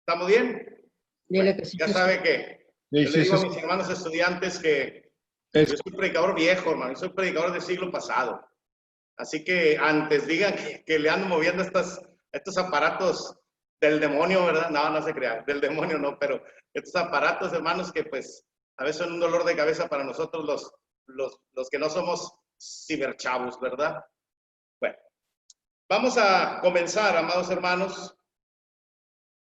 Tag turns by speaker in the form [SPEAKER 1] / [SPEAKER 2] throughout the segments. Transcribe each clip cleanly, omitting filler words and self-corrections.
[SPEAKER 1] ¿Estamos bien?
[SPEAKER 2] Dile
[SPEAKER 1] Bueno,
[SPEAKER 2] que sí.
[SPEAKER 1] ya sabe que yo le digo a mis hermanos estudiantes que yo soy predicador viejo, hermano. Yo soy predicador del siglo pasado. Así que antes digan que le ando moviendo estos aparatos del demonio, ¿verdad? No, no se crea, del demonio no, pero estos aparatos, hermanos, que pues a veces son un dolor de cabeza para nosotros los que no somos ciberchavos, ¿verdad? Bueno, vamos a comenzar, amados hermanos.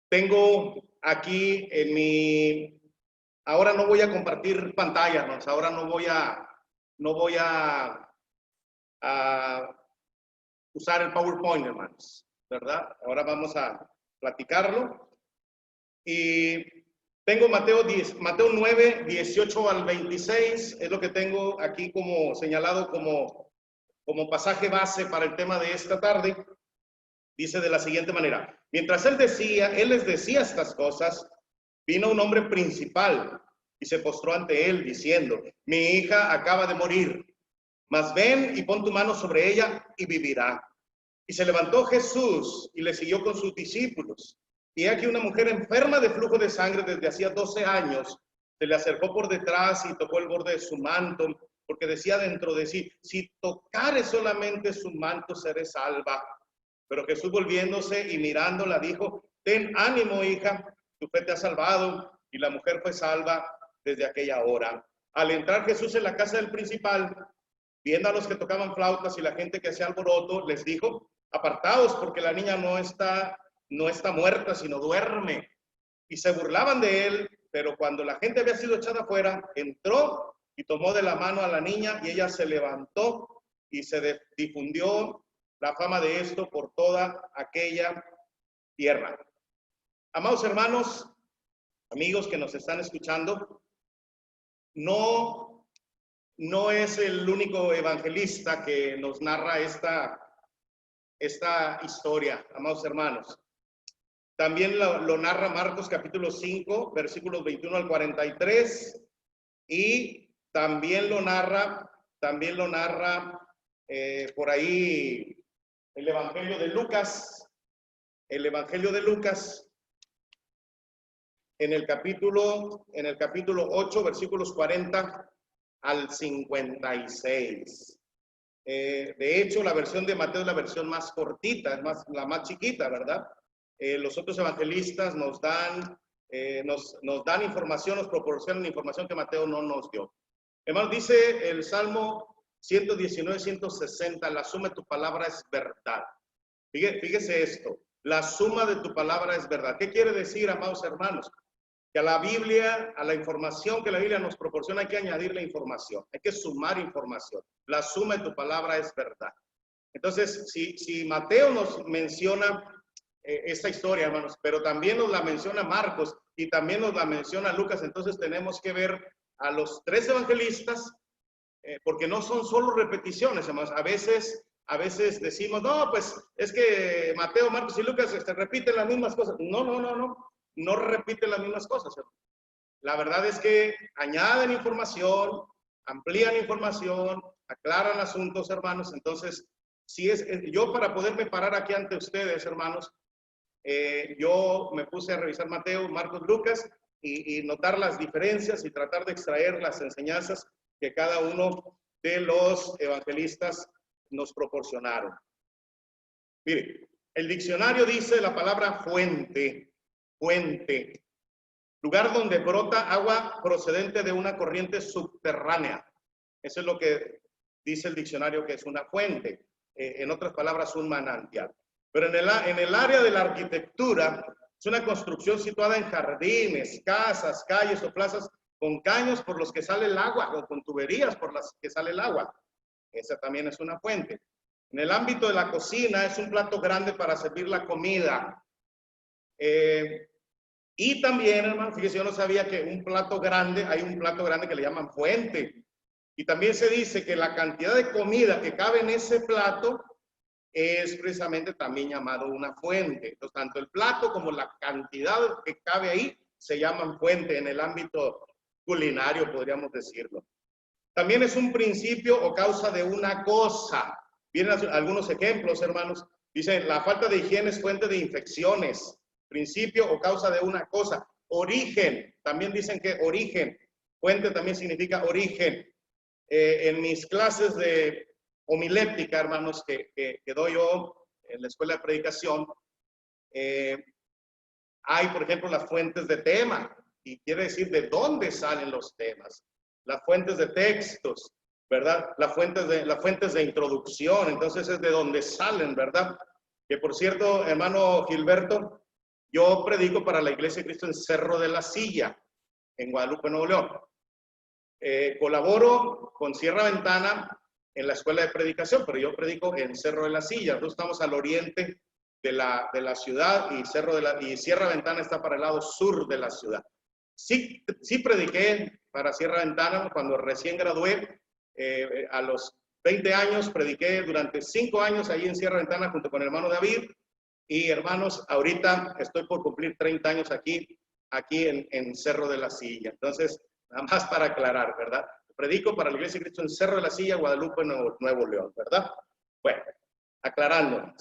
[SPEAKER 1] Tengo aquí en mi... Ahora no voy a compartir pantalla, hermanos. Ahora no voy a usar el PowerPoint, hermanos, ¿verdad? Ahora vamos a platicarlo. Y tengo Mateo 9, 18 al 26, es lo que tengo aquí como señalado como pasaje base para el tema de esta tarde. Dice de la siguiente manera: mientras él les decía estas cosas, vino un hombre principal y se postró ante él diciendo: mi hija acaba de morir, mas ven y pon tu mano sobre ella y vivirá. Y se levantó Jesús y le siguió con sus discípulos. Y aquí una mujer enferma de flujo de sangre desde hacía 12 años, se le acercó por detrás y tocó el borde de su manto, porque decía dentro de sí: si tocare solamente su manto, seré salva. Pero Jesús, volviéndose y mirándola, dijo: ten ánimo, hija, tu fe te ha salvado. Y la mujer fue salva desde aquella hora. Al entrar Jesús en la casa del principal, viendo a los que tocaban flautas y la gente que hacía alboroto, les dijo: apartaos, porque la niña no está muerta, sino duerme. Y se burlaban de él, pero cuando la gente había sido echada afuera, entró y tomó de la mano a la niña, y ella se levantó, y se difundió la fama de esto por toda aquella tierra. Amados hermanos, amigos que nos están escuchando, no es el único evangelista que nos narra esta historia, amados hermanos. También lo narra Marcos capítulo 5, versículos 21 al 43, y también lo narra por ahí el Evangelio de Lucas, en el capítulo 8, versículos 40 al 56. De hecho, la versión de Mateo es la versión más cortita, es la más chiquita, ¿verdad? Los otros evangelistas nos dan información, nos proporcionan información que Mateo no nos dio. Hermanos, dice el Salmo 119, 160, la suma de tu palabra es verdad. Fíjese esto, la suma de tu palabra es verdad. ¿Qué quiere decir, amados hermanos? Que a la Biblia, a la información que la Biblia nos proporciona, hay que añadirle información, hay que sumar información. La suma de tu palabra es verdad. Entonces, si Mateo nos menciona esta historia, hermanos, pero también nos la menciona Marcos y también nos la menciona Lucas, entonces tenemos que ver a los tres evangelistas, porque no son solo repeticiones, hermanos. A veces decimos: no, pues es que Mateo, Marcos y Lucas repiten las mismas cosas. No repiten las mismas cosas, hermanos. La verdad es que añaden información, amplían información, aclaran asuntos, hermanos. Entonces, yo, para poderme parar aquí ante ustedes, hermanos, yo me puse a revisar Mateo, Marcos, Lucas y notar las diferencias y tratar de extraer las enseñanzas que cada uno de los evangelistas nos proporcionaron. Mire, el diccionario dice la palabra fuente, lugar donde brota agua procedente de una corriente subterránea. Eso es lo que dice el diccionario que es una fuente. En otras palabras, un manantial. Pero en el área de la arquitectura, es una construcción situada en jardines, casas, calles o plazas con caños por los que sale el agua o con tuberías por las que sale el agua. Esa también es una fuente. En el ámbito de la cocina, es un plato grande para servir la comida. Y también, hermano, fíjese, yo no sabía que hay un plato grande que le llaman fuente. Y también se dice que la cantidad de comida que cabe en ese plato es precisamente también llamado una fuente. Entonces, tanto el plato como la cantidad que cabe ahí se llaman fuente en el ámbito culinario, podríamos decirlo. También es un principio o causa de una cosa. Vienen algunos ejemplos, hermanos. Dicen: la falta de higiene es fuente de infecciones. principio o causa de una cosa. Origen, también dicen que origen. Fuente también significa origen. En mis clases de homilética, hermanos, que doy yo en la escuela de predicación, hay, por ejemplo, las fuentes de tema, y quiere decir de dónde salen los temas. Las fuentes de textos, ¿verdad? Las fuentes de introducción, entonces es de dónde salen, ¿verdad? Que por cierto, hermano Gilberto, yo predico para la Iglesia de Cristo en Cerro de la Silla, en Guadalupe, Nuevo León. Colaboro con Sierra Ventana en la escuela de predicación, pero yo predico en Cerro de la Silla. Nosotros estamos al oriente de la ciudad y Sierra Ventana está para el lado sur de la ciudad. Sí prediqué para Sierra Ventana cuando recién gradué. A los 20 años prediqué durante 5 años ahí en Sierra Ventana junto con el hermano David. Y hermanos, ahorita estoy por cumplir 30 años aquí en Cerro de la Silla. Entonces, nada más para aclarar, ¿verdad? Predico para la Iglesia de Cristo en Cerro de la Silla, Guadalupe, Nuevo León, ¿verdad? Bueno, aclarando.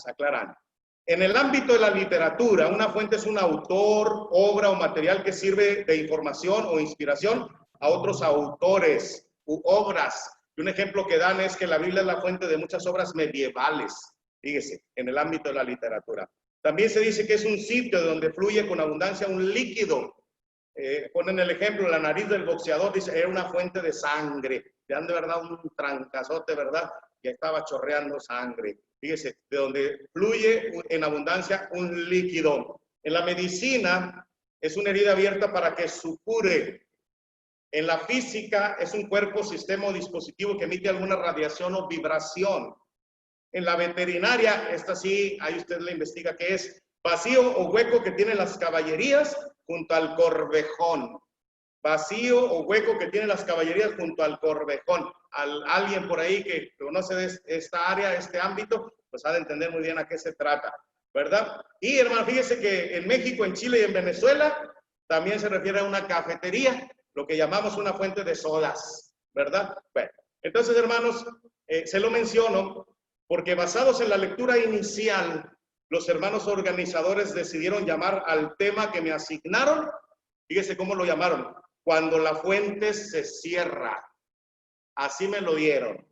[SPEAKER 1] En el ámbito de la literatura, una fuente es un autor, obra o material que sirve de información o inspiración a otros autores u obras. Y un ejemplo que dan es que la Biblia es la fuente de muchas obras medievales, fíjese, en el ámbito de la literatura. También se dice que es un sitio donde fluye con abundancia un líquido. Ponen el ejemplo, la nariz del boxeador, dice, era una fuente de sangre. Le dan de verdad un trancazote, ¿verdad? Y estaba chorreando sangre. Fíjese, de donde fluye en abundancia un líquido. En la medicina es una herida abierta para que supure. En la física es un cuerpo, sistema o dispositivo que emite alguna radiación o vibración. En la veterinaria, esta sí, ahí usted le investiga qué es. Vacío o hueco que tienen las caballerías junto al corvejón. Vacío o hueco que tienen las caballerías junto al corvejón. Alguien por ahí que conoce de esta área, este ámbito, pues ha de entender muy bien a qué se trata, ¿verdad? Y hermano, fíjese que en México, en Chile y en Venezuela también se refiere a una cafetería, lo que llamamos una fuente de sodas, ¿verdad? Bueno, entonces hermanos, se lo menciono porque basados en la lectura inicial, los hermanos organizadores decidieron llamar al tema que me asignaron, fíjese cómo lo llamaron, cuando la fuente se cierra. Así me lo dieron,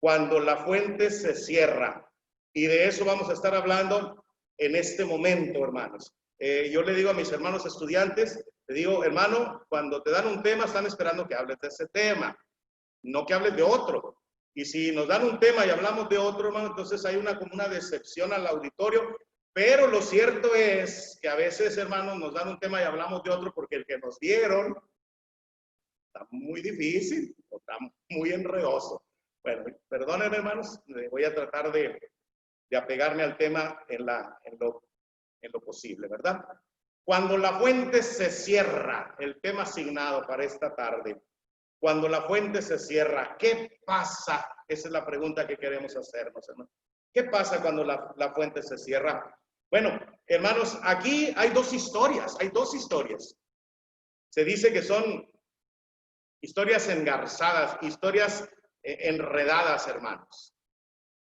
[SPEAKER 1] cuando la fuente se cierra. Y de eso vamos a estar hablando en este momento, hermanos. Yo le digo a mis hermanos estudiantes, le digo, hermano, cuando te dan un tema, están esperando que hables de ese tema, no que hables de otro. Y si nos dan un tema y hablamos de otro, hermano, entonces hay como una decepción al auditorio. Pero lo cierto es que a veces, hermanos, nos dan un tema y hablamos de otro porque el que nos dieron está muy difícil o está muy enredoso. Bueno, perdonen, hermanos, voy a tratar de apegarme al tema en lo posible, ¿verdad? Cuando la fuente se cierra, el tema asignado para esta tarde, cuando la fuente se cierra, ¿qué pasa? Esa es la pregunta que queremos hacernos, hermano. ¿Qué pasa cuando la fuente se cierra? Bueno, hermanos, aquí hay dos historias, Se dice que son historias engarzadas, historias enredadas, hermanos.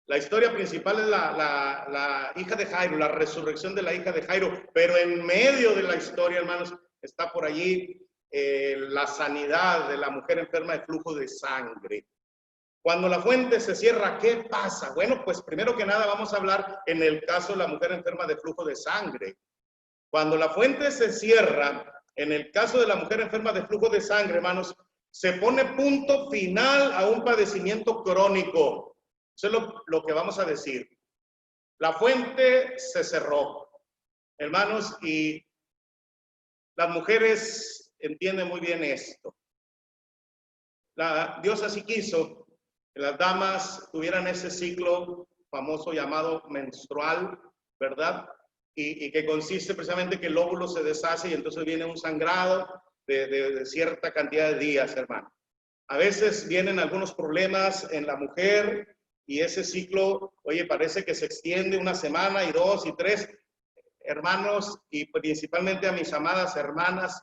[SPEAKER 1] La historia principal es la hija de Jairo, la resurrección de la hija de Jairo, pero en medio de la historia, hermanos, está por allí la sanidad de la mujer enferma de flujo de sangre. Cuando la fuente se cierra, ¿qué pasa? Bueno, pues primero que nada vamos a hablar en el caso de la mujer enferma de flujo de sangre. Cuando la fuente se cierra, en el caso de la mujer enferma de flujo de sangre, hermanos, se pone punto final a un padecimiento crónico. Eso es lo que vamos a decir. La fuente se cerró, hermanos, y las mujeres entienden muy bien esto. Dios así quiso que las damas tuvieran ese ciclo famoso llamado menstrual, ¿verdad? Y que consiste precisamente que el óvulo se deshace y entonces viene un sangrado de cierta cantidad de días, hermano. A veces vienen algunos problemas en la mujer y ese ciclo, oye, parece que se extiende una semana y 2 y 3. Hermanos, y principalmente a mis amadas hermanas,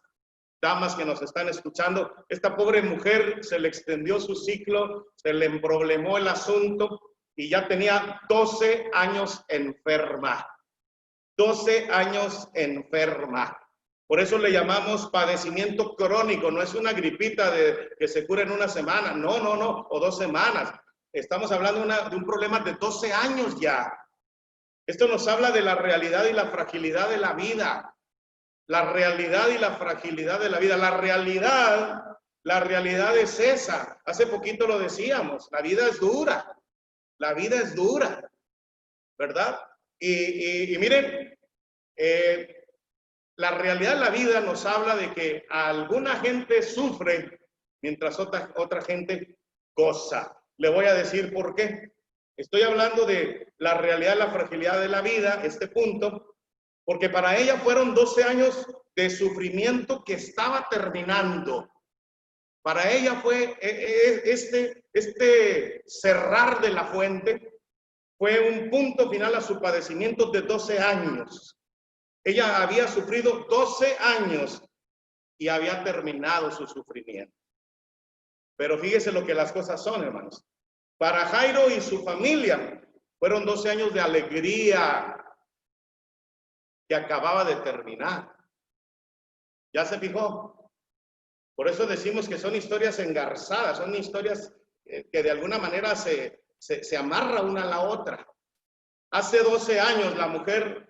[SPEAKER 1] damas que nos están escuchando, esta pobre mujer se le extendió su ciclo, se le emproblemó el asunto y ya tenía 12 años enferma. 12 años enferma. Por eso le llamamos padecimiento crónico. No es una gripita que se cura en una semana. No, no, no. O 2 semanas. Estamos hablando de un problema de 12 años ya. Esto nos habla de la realidad y la fragilidad de la vida. La realidad y la fragilidad de la vida. La realidad es esa. Hace poquito lo decíamos. La vida es dura. La vida es dura. ¿Verdad? Y miren, la realidad de la vida nos habla de que alguna gente sufre mientras otra gente goza. Le voy a decir por qué. Estoy hablando de la realidad, la fragilidad de la vida, este punto, porque para ella fueron 12 años de sufrimiento que estaba terminando. Para ella fue este cerrar de la fuente, fue un punto final a su padecimiento de 12 años. Ella había sufrido 12 años y había terminado su sufrimiento. Pero fíjese lo que las cosas son, hermanos. Para Jairo y su familia fueron 12 años de alegría que acababa de terminar. ¿Ya se fijó? Por eso decimos que son historias engarzadas, son historias que de alguna manera se amarra una a la otra. Hace 12 años la mujer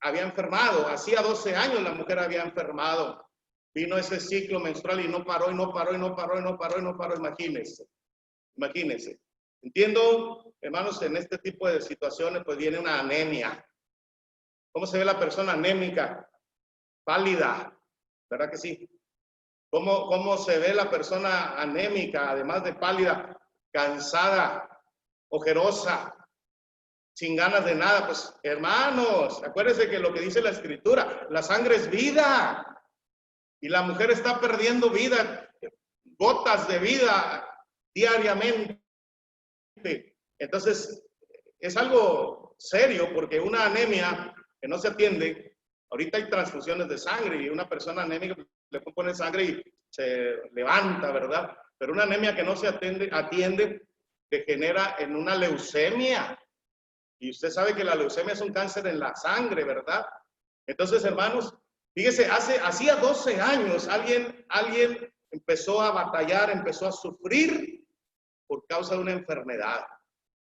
[SPEAKER 1] había enfermado, hacía 12 años la mujer había enfermado. Vino ese ciclo menstrual y no paró, y no paró, y no paró, y no paró, y no paró. Imagínense. Entiendo, hermanos, en este tipo de situaciones pues viene una anemia. ¿Cómo se ve la persona anémica? Pálida, ¿verdad que sí? ¿Cómo se ve la persona anémica, además de pálida? Cansada, ojerosa, sin ganas de nada. Pues, hermanos, acuérdense que lo que dice la Escritura, la sangre es vida. Y la mujer está perdiendo vida, gotas de vida diariamente. Entonces, es algo serio porque una anemia que no se atiende, ahorita hay transfusiones de sangre y una persona anémica le pone sangre y se levanta, ¿verdad? Pero una anemia que no se atiende degenera en una leucemia. Y usted sabe que la leucemia es un cáncer en la sangre, ¿verdad? Entonces, hermanos, fíjese, hacía 12 años alguien empezó a batallar, empezó a sufrir por causa de una enfermedad.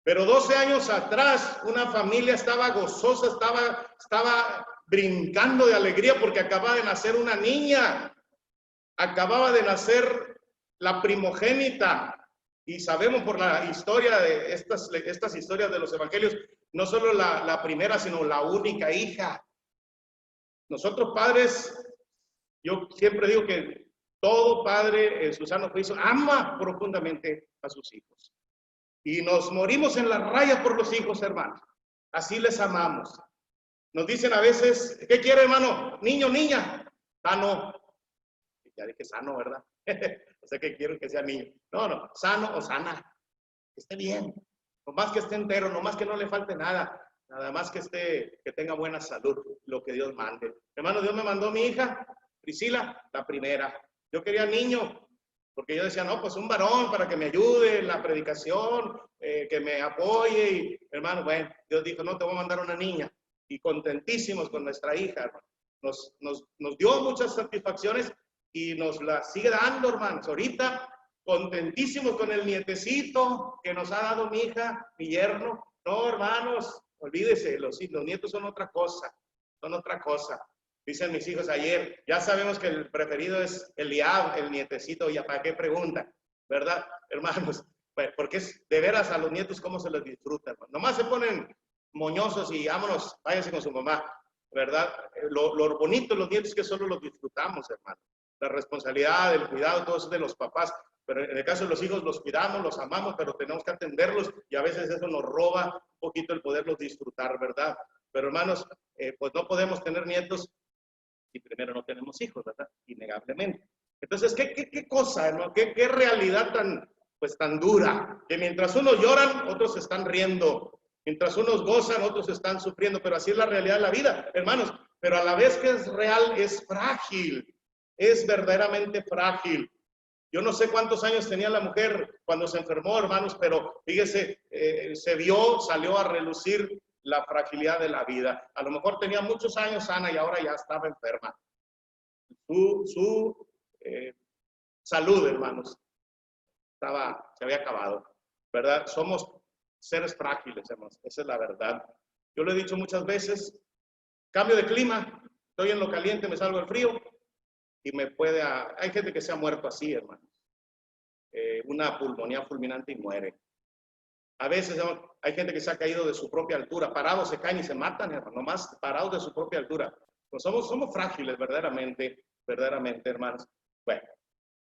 [SPEAKER 1] Pero 12 años atrás, una familia estaba gozosa, estaba brincando de alegría porque acababa de nacer una niña. Acababa de nacer la primogénita. Y sabemos por la historia de estas historias de los evangelios, no solo la primera, sino la única hija. Nosotros padres, yo siempre digo que todo padre en su sano juicio ama profundamente a sus hijos. Y nos morimos en la raya por los hijos, hermanos. Así les amamos. Nos dicen a veces, ¿qué quiere, hermano? Niño, niña. Sano. Ya dije sano, ¿verdad? O sea que quiero que sea niño. No, sano o sana. Que esté bien. No más que esté entero, no más que no le falte nada. Nada más que tenga buena salud, lo que Dios mande. Hermano, Dios me mandó mi hija, Priscila, la primera. Yo quería niño, porque yo decía, no, pues un varón para que me ayude en la predicación, que me apoye. Y, hermano, bueno, Dios dijo, no, te voy a mandar una niña. Y contentísimos con nuestra hija, hermano. Nos dio muchas satisfacciones y nos la sigue dando, hermanos. Ahorita, contentísimos con el nietecito que nos ha dado mi hija, mi yerno. No, hermanos, olvídese, los nietos son otra cosa, Dicen mis hijos ayer, ya sabemos que el preferido es Eliab, el nietecito, ¿y para qué pregunta? ¿Verdad, hermanos? Pues porque es de veras a los nietos cómo se les disfruta, hermano. Nomás se ponen moñosos y vámonos, váyanse con su mamá, ¿verdad? Lo bonito de los nietos es que solo los disfrutamos, hermano. La responsabilidad, el cuidado, todo eso es de los papás. Pero en el caso de los hijos los cuidamos, los amamos, pero tenemos que atenderlos y a veces eso nos roba un poquito el poderlos disfrutar, ¿verdad? Pero hermanos, pues no podemos tener nietos si primero no tenemos hijos, ¿verdad? Innegablemente. Entonces, ¿qué cosa, hermano? ¿Qué realidad tan dura? Que mientras unos lloran, otros se están riendo. Mientras unos gozan, otros están sufriendo. Pero así es la realidad de la vida, hermanos. Pero a la vez que es real, es frágil. Es verdaderamente frágil. Yo no sé cuántos años tenía la mujer cuando se enfermó, hermanos, pero fíjese, salió a relucir la fragilidad de la vida. A lo mejor tenía muchos años sana y ahora ya estaba enferma. Su salud, hermanos, se había acabado, ¿verdad? Somos seres frágiles, hermanos, esa es la verdad. Yo lo he dicho muchas veces, cambio de clima, estoy en lo caliente, me salgo al frío y hay gente que se ha muerto así, hermanos. Una pulmonía fulminante y muere. A veces hay gente que se ha caído de su propia altura, parados se caen y se matan, hermano, nomás parados de su propia altura. Pues somos frágiles, verdaderamente, hermanos. Bueno,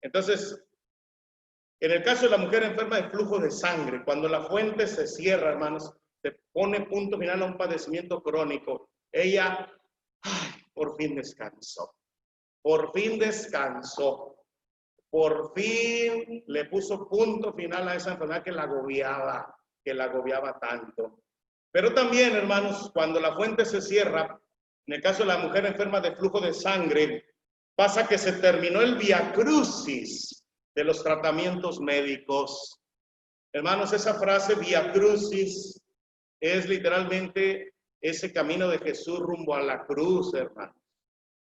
[SPEAKER 1] entonces, en el caso de la mujer enferma de flujo de sangre, cuando la fuente se cierra, hermanos, se pone punto final a un padecimiento crónico, ella, por fin descansó. Por fin descansó. Por fin le puso punto final a esa enfermedad que la agobiaba tanto. Pero también, hermanos, cuando la fuente se cierra, en el caso de la mujer enferma de flujo de sangre, pasa que se terminó el viacrucis de los tratamientos médicos. Hermanos, esa frase viacrucis es literalmente ese camino de Jesús rumbo a la cruz, hermanos.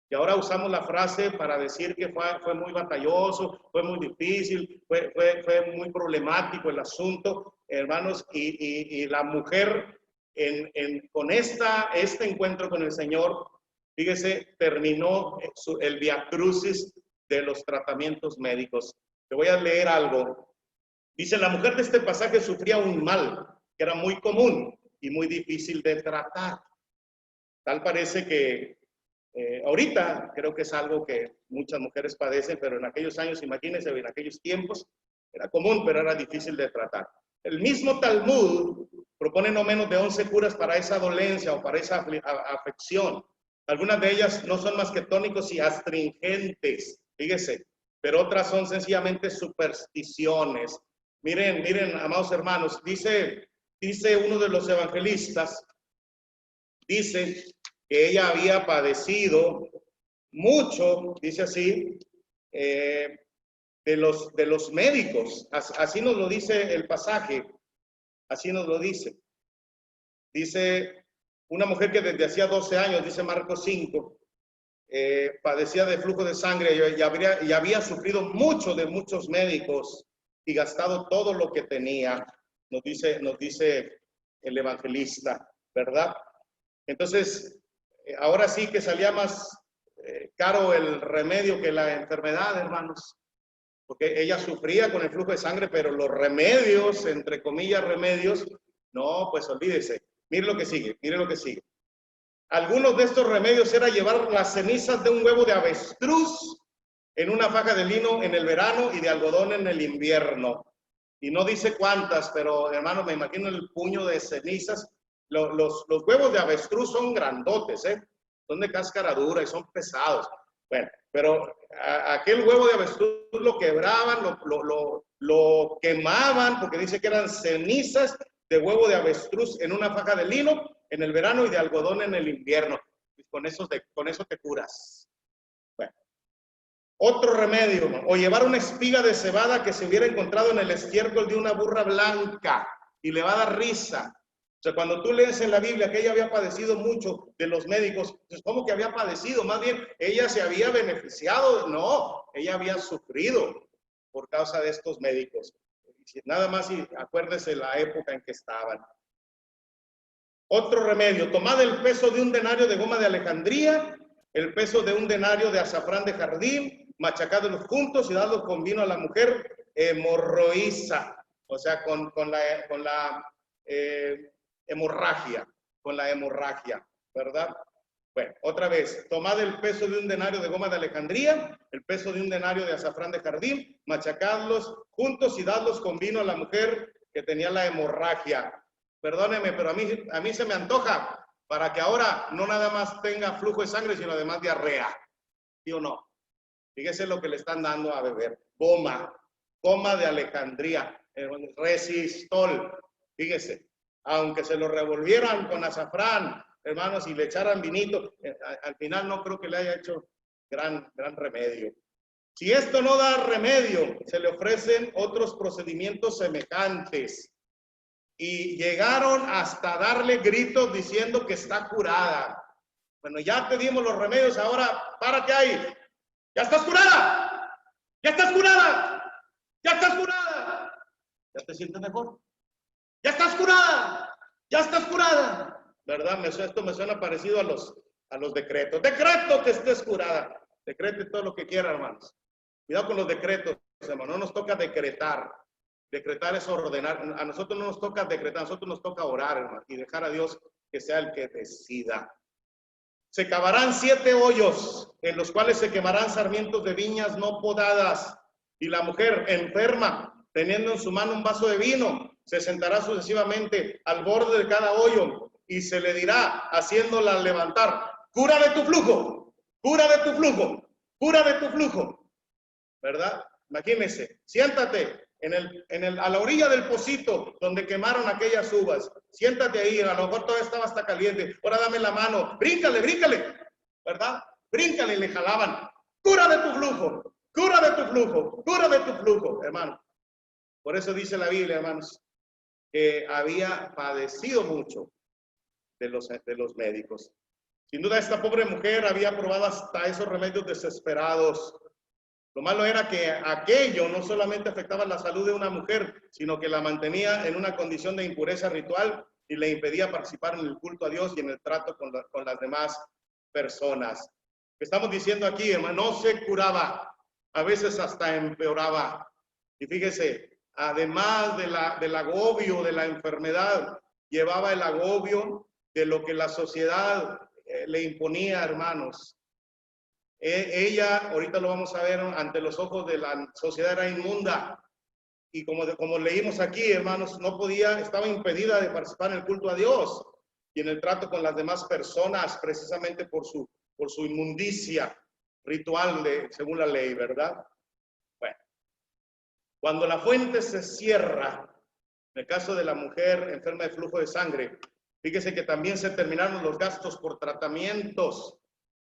[SPEAKER 1] Y ahora usamos la frase para decir que fue muy batalloso, fue muy difícil, fue muy problemático el asunto, hermanos, y la mujer con este encuentro con el Señor, fíjese, terminó el viacrucis de los tratamientos médicos. Te voy a leer algo. Dice, la mujer de este pasaje sufría un mal que era muy común y muy difícil de tratar. Tal parece que ahorita creo que es algo que muchas mujeres padecen, pero en aquellos años, imagínense, en aquellos tiempos era común, pero era difícil de tratar. El mismo Talmud propone no menos de 11 curas para esa dolencia o para esa afección. Algunas de ellas no son más que tónicos y astringentes, fíjese, pero otras son sencillamente supersticiones. Miren, amados hermanos, dice uno de los evangelistas, dice que ella había padecido mucho, dice así, de los médicos. Así nos lo dice el pasaje, así nos lo dice. Dice una mujer que desde hacía 12 años, dice Marcos 5, padecía de flujo de sangre y había sufrido mucho de muchos médicos y gastado todo lo que tenía, nos dice el evangelista, ¿verdad? Entonces, ahora sí que salía más caro el remedio que la enfermedad, hermanos, porque ella sufría con el flujo de sangre, pero los remedios, entre comillas remedios, no, pues olvídese. Mire lo que sigue, mire lo que sigue. Algunos de estos remedios era llevar las cenizas de un huevo de avestruz en una faja de lino en el verano y de algodón en el invierno. Y no dice cuántas, pero hermano, me imagino el puño de cenizas. Los huevos de avestruz son grandotes, son de cáscara dura y son pesados. Bueno, pero aquel huevo de avestruz lo quebraban, lo quemaban, porque dice que eran cenizas de huevo de avestruz en una faja de lino en el verano y de algodón en el invierno. Y con eso te curas. Bueno. Otro remedio, o llevar una espiga de cebada que se hubiera encontrado en el estiércol de una burra blanca, y le va a dar risa. O sea, cuando tú lees en la Biblia que ella había padecido mucho de los médicos, pues ¿cómo que había padecido? Más bien, ella se había beneficiado. No, ella había sufrido por causa de estos médicos. Nada más, y acuérdese la época en que estaban. Otro remedio, tomad el peso de un denario de goma de Alejandría, el peso de un denario de azafrán de jardín, machacadlos juntos y dadlos con vino a la mujer hemorroísa, o sea, con la hemorragia, ¿verdad? Bueno, otra vez, tomad el peso de un denario de goma de Alejandría, el peso de un denario de azafrán de jardín, machacadlos juntos y dadlos con vino a la mujer que tenía la hemorragia. Perdóneme, pero a mí se me antoja para que ahora no nada más tenga flujo de sangre, sino además diarrea. ¿Sí o no? Fíjese lo que le están dando a beber. Goma de Alejandría, resistol. Fíjese, aunque se lo revolvieran con azafrán, hermanos, y le echaran vinito, al final no creo que le haya hecho gran remedio. Si esto no da remedio, se le ofrecen otros procedimientos semejantes. y llegaron hasta darle gritos diciendo que está curada. Bueno, ya te dimos los remedios, ahora párate ahí. ¡Ya estás curada! ¡Ya estás curada! ¡Ya estás curada! ¿Ya te sientes mejor? ¡Ya estás curada! ¡Ya estás curada! ¿Verdad? Esto me suena parecido a los decretos. Decreto que estés curada. Decrete todo lo que quiera, hermanos. Cuidado con los decretos, hermanos. No nos toca decretar. Decretar es ordenar. A nosotros no nos toca decretar, a nosotros nos toca orar, hermano, y dejar a Dios que sea el que decida. Se cavarán 7 hoyos, en los cuales se quemarán sarmientos de viñas no podadas. Y la mujer enferma, teniendo en su mano un vaso de vino, se sentará sucesivamente al borde de cada hoyo y se le dirá, haciéndola levantar, cura de tu flujo, cura de tu flujo, cura de tu flujo. ¿Verdad? Imagínense, siéntate a la orilla del pocito donde quemaron aquellas uvas. Siéntate ahí, a lo mejor todavía estaba hasta caliente. Ahora dame la mano, bríncale, bríncale, ¿verdad? Bríncale y le jalaban. Cura de tu flujo, cura de tu flujo, cura de tu flujo, hermano. Por eso dice la Biblia, hermanos, que había padecido mucho de los médicos. Sin duda, esta pobre mujer había probado hasta esos remedios desesperados. Lo malo era que aquello no solamente afectaba la salud de una mujer, sino que la mantenía en una condición de impureza ritual y le impedía participar en el culto a Dios y en el trato con las demás personas. Estamos diciendo aquí, hermano, no se curaba, a veces hasta empeoraba. Y fíjese, además del agobio de la enfermedad, llevaba el agobio de lo que la sociedad le imponía, hermanos. Ella, ahorita lo vamos a ver, ante los ojos de la sociedad era inmunda. Y como leímos aquí, hermanos, no podía, estaba impedida de participar en el culto a Dios y en el trato con las demás personas, precisamente por su inmundicia ritual según la ley, ¿verdad? Bueno, cuando la fuente se cierra, en el caso de la mujer enferma de flujo de sangre, fíjese que también se terminaron los gastos por tratamientos.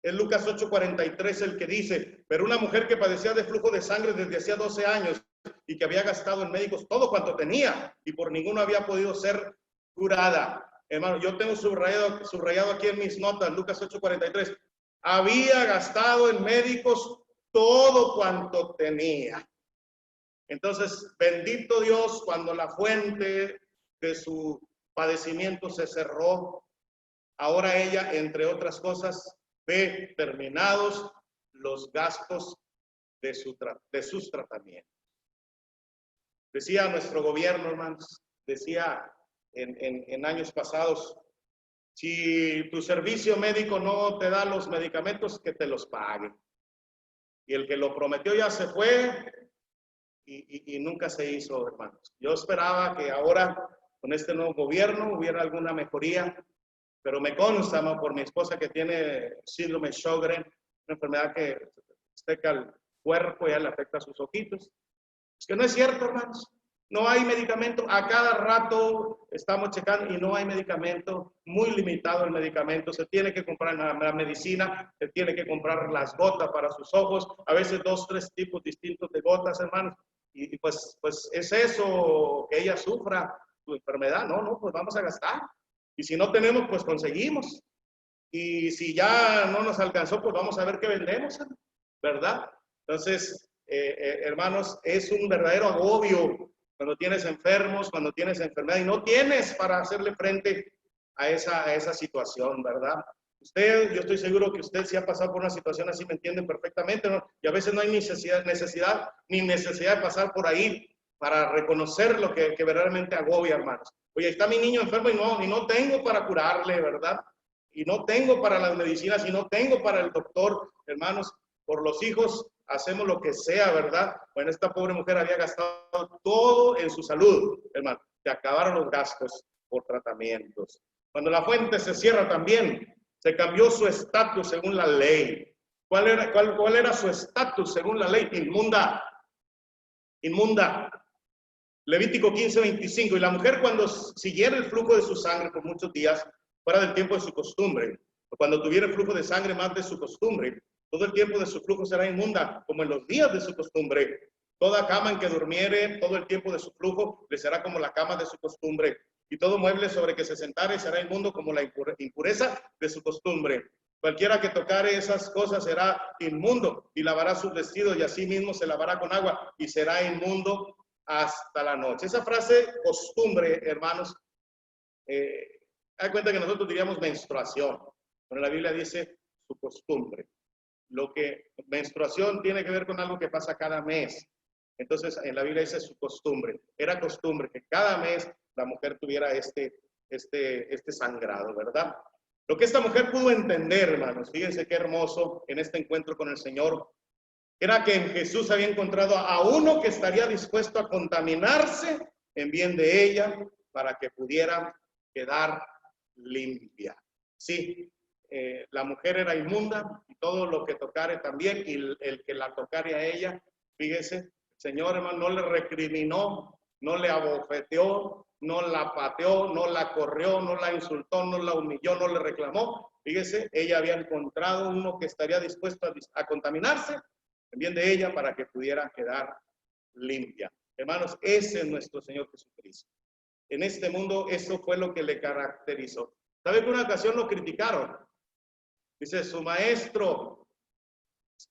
[SPEAKER 1] Es Lucas 8:43 el que dice, pero una mujer que padecía de flujo de sangre desde hacía 12 años y que había gastado en médicos todo cuanto tenía y por ninguno había podido ser curada. Hermano, yo tengo subrayado aquí en mis notas, Lucas 8:43, había gastado en médicos todo cuanto tenía. Entonces, bendito Dios, cuando la fuente de su padecimiento se cerró, ahora ella, entre otras cosas, ve terminados los gastos de sus tratamientos. Decía nuestro gobierno, hermanos, decía en años pasados, si tu servicio médico no te da los medicamentos, que te los pague. Y el que lo prometió ya se fue y nunca se hizo, hermanos. Yo esperaba que ahora, con este nuevo gobierno, hubiera alguna mejoría. Pero me consta, ¿no?, por mi esposa que tiene síndrome Sjögren, una enfermedad que seca el cuerpo y ya le afecta a sus ojitos. Es que no es cierto, hermanos. No hay medicamento. A cada rato estamos checando y no hay medicamento. Muy limitado el medicamento. Se tiene que comprar la medicina, se tiene que comprar las gotas para sus ojos. A veces 2, 3 tipos distintos de gotas, hermanos. Y pues es eso, que ella sufra su enfermedad. No, pues vamos a gastar. Y si no tenemos, pues conseguimos. Y si ya no nos alcanzó, pues vamos a ver qué vendemos, ¿verdad? Entonces, hermanos, es un verdadero agobio cuando tienes enfermos, cuando tienes enfermedad y no tienes para hacerle frente a esa situación, ¿verdad? Yo estoy seguro que usted si ha pasado por una situación así me entienden perfectamente, ¿no? Y a veces no hay necesidad de pasar por ahí para reconocer lo que verdaderamente agobia, hermanos. Oye, está mi niño enfermo y no tengo para curarle, ¿verdad? Y no tengo para las medicinas, y no tengo para el doctor, hermanos. Por los hijos hacemos lo que sea, ¿verdad? Bueno, esta pobre mujer había gastado todo en su salud, hermano. Se acabaron los gastos por tratamientos. Cuando la fuente se cierra también, se cambió su estatus según la ley. ¿Cuál era su estatus según la ley? Inmunda. Inmunda. Levítico 15:25, y la mujer cuando siguiera el flujo de su sangre por muchos días, fuera del tiempo de su costumbre, o cuando tuviera el flujo de sangre más de su costumbre, todo el tiempo de su flujo será inmunda, como en los días de su costumbre. Toda cama en que durmiere todo el tiempo de su flujo le será como la cama de su costumbre, y todo mueble sobre que se sentare será inmundo como la impureza de su costumbre. Cualquiera que tocare esas cosas será inmundo y lavará sus vestidos y así mismo se lavará con agua y será inmundo hasta la noche. Esa frase costumbre, hermanos, hay cuenta que nosotros diríamos menstruación, pero la Biblia dice su costumbre. Lo que menstruación tiene que ver con algo que pasa cada mes. Entonces en la Biblia dice su costumbre. Era costumbre que cada mes la mujer tuviera este sangrado, ¿verdad? Lo que esta mujer pudo entender, hermanos, fíjense qué hermoso en este encuentro con el Señor, era que en Jesús había encontrado a uno que estaría dispuesto a contaminarse en bien de ella para que pudiera quedar limpia. Sí, la mujer era inmunda y todo lo que tocare también, y el que la tocare a ella, fíjese, el Señor, hermano, no le recriminó, no le abofeteó, no la pateó, no la corrió, no la insultó, no la humilló, no le reclamó. Fíjese, ella había encontrado uno que estaría dispuesto a contaminarse en bien de ella para que pudiera quedar limpia. Hermanos, ese es nuestro Señor Jesucristo. En este mundo eso fue lo que le caracterizó. ¿Sabe que una ocasión lo criticaron? Dice, su maestro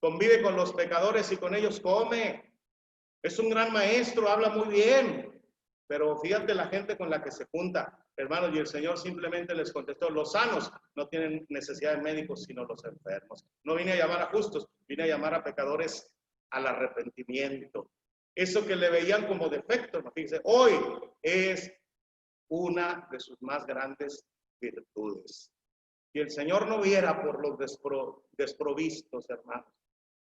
[SPEAKER 1] convive con los pecadores y con ellos come. Es un gran maestro, habla muy bien. Pero fíjate la gente con la que se junta, hermanos, y el Señor simplemente les contestó, los sanos no tienen necesidad de médicos, sino los enfermos. No vine a llamar a justos, vine a llamar a pecadores al arrepentimiento. Eso que le veían como defecto, fíjense, hoy es una de sus más grandes virtudes. Si el Señor no viera por los desprovistos, hermanos,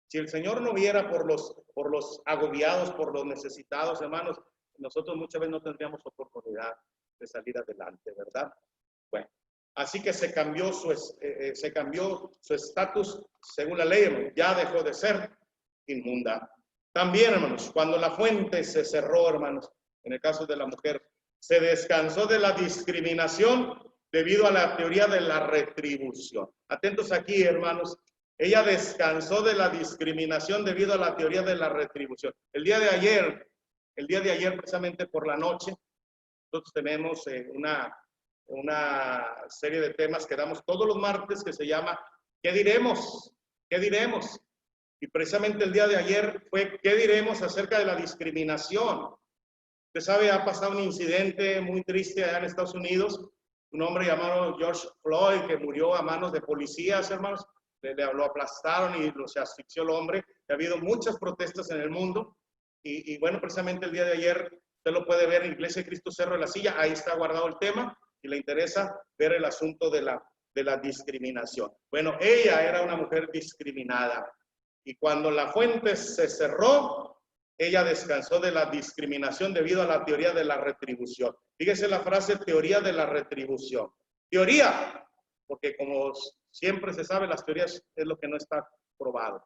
[SPEAKER 1] si el Señor no viera por los agobiados, por los necesitados, hermanos, nosotros muchas veces no tendríamos oportunidad de salir adelante, ¿verdad? Bueno, así que se cambió su estatus según la ley, hermanos. Ya dejó de ser inmunda. También, hermanos, cuando la fuente se cerró, hermanos, en el caso de la mujer, se descansó de la discriminación debido a la teoría de la retribución. Atentos aquí, hermanos. Ella descansó de la discriminación debido a la teoría de la retribución. El día de ayer, precisamente por la noche, nosotros tenemos una serie de temas que damos todos los martes que se llama ¿qué diremos? ¿Qué diremos? Y precisamente el día de ayer fue ¿qué diremos acerca de la discriminación? Usted sabe, ha pasado un incidente muy triste allá en Estados Unidos, un hombre llamado George Floyd que murió a manos de policías, hermanos, lo aplastaron y se asfixió el hombre. Ha habido muchas protestas en el mundo y bueno, precisamente el día de ayer, usted lo puede ver en Iglesia de Cristo Cerro de la Silla, ahí está guardado el tema, y le interesa ver el asunto de la discriminación. Bueno, ella era una mujer discriminada y cuando la fuente se cerró, ella descansó de la discriminación debido a la teoría de la retribución. Fíjese la frase teoría de la retribución. Teoría, porque como siempre se sabe, las teorías es lo que no está probado.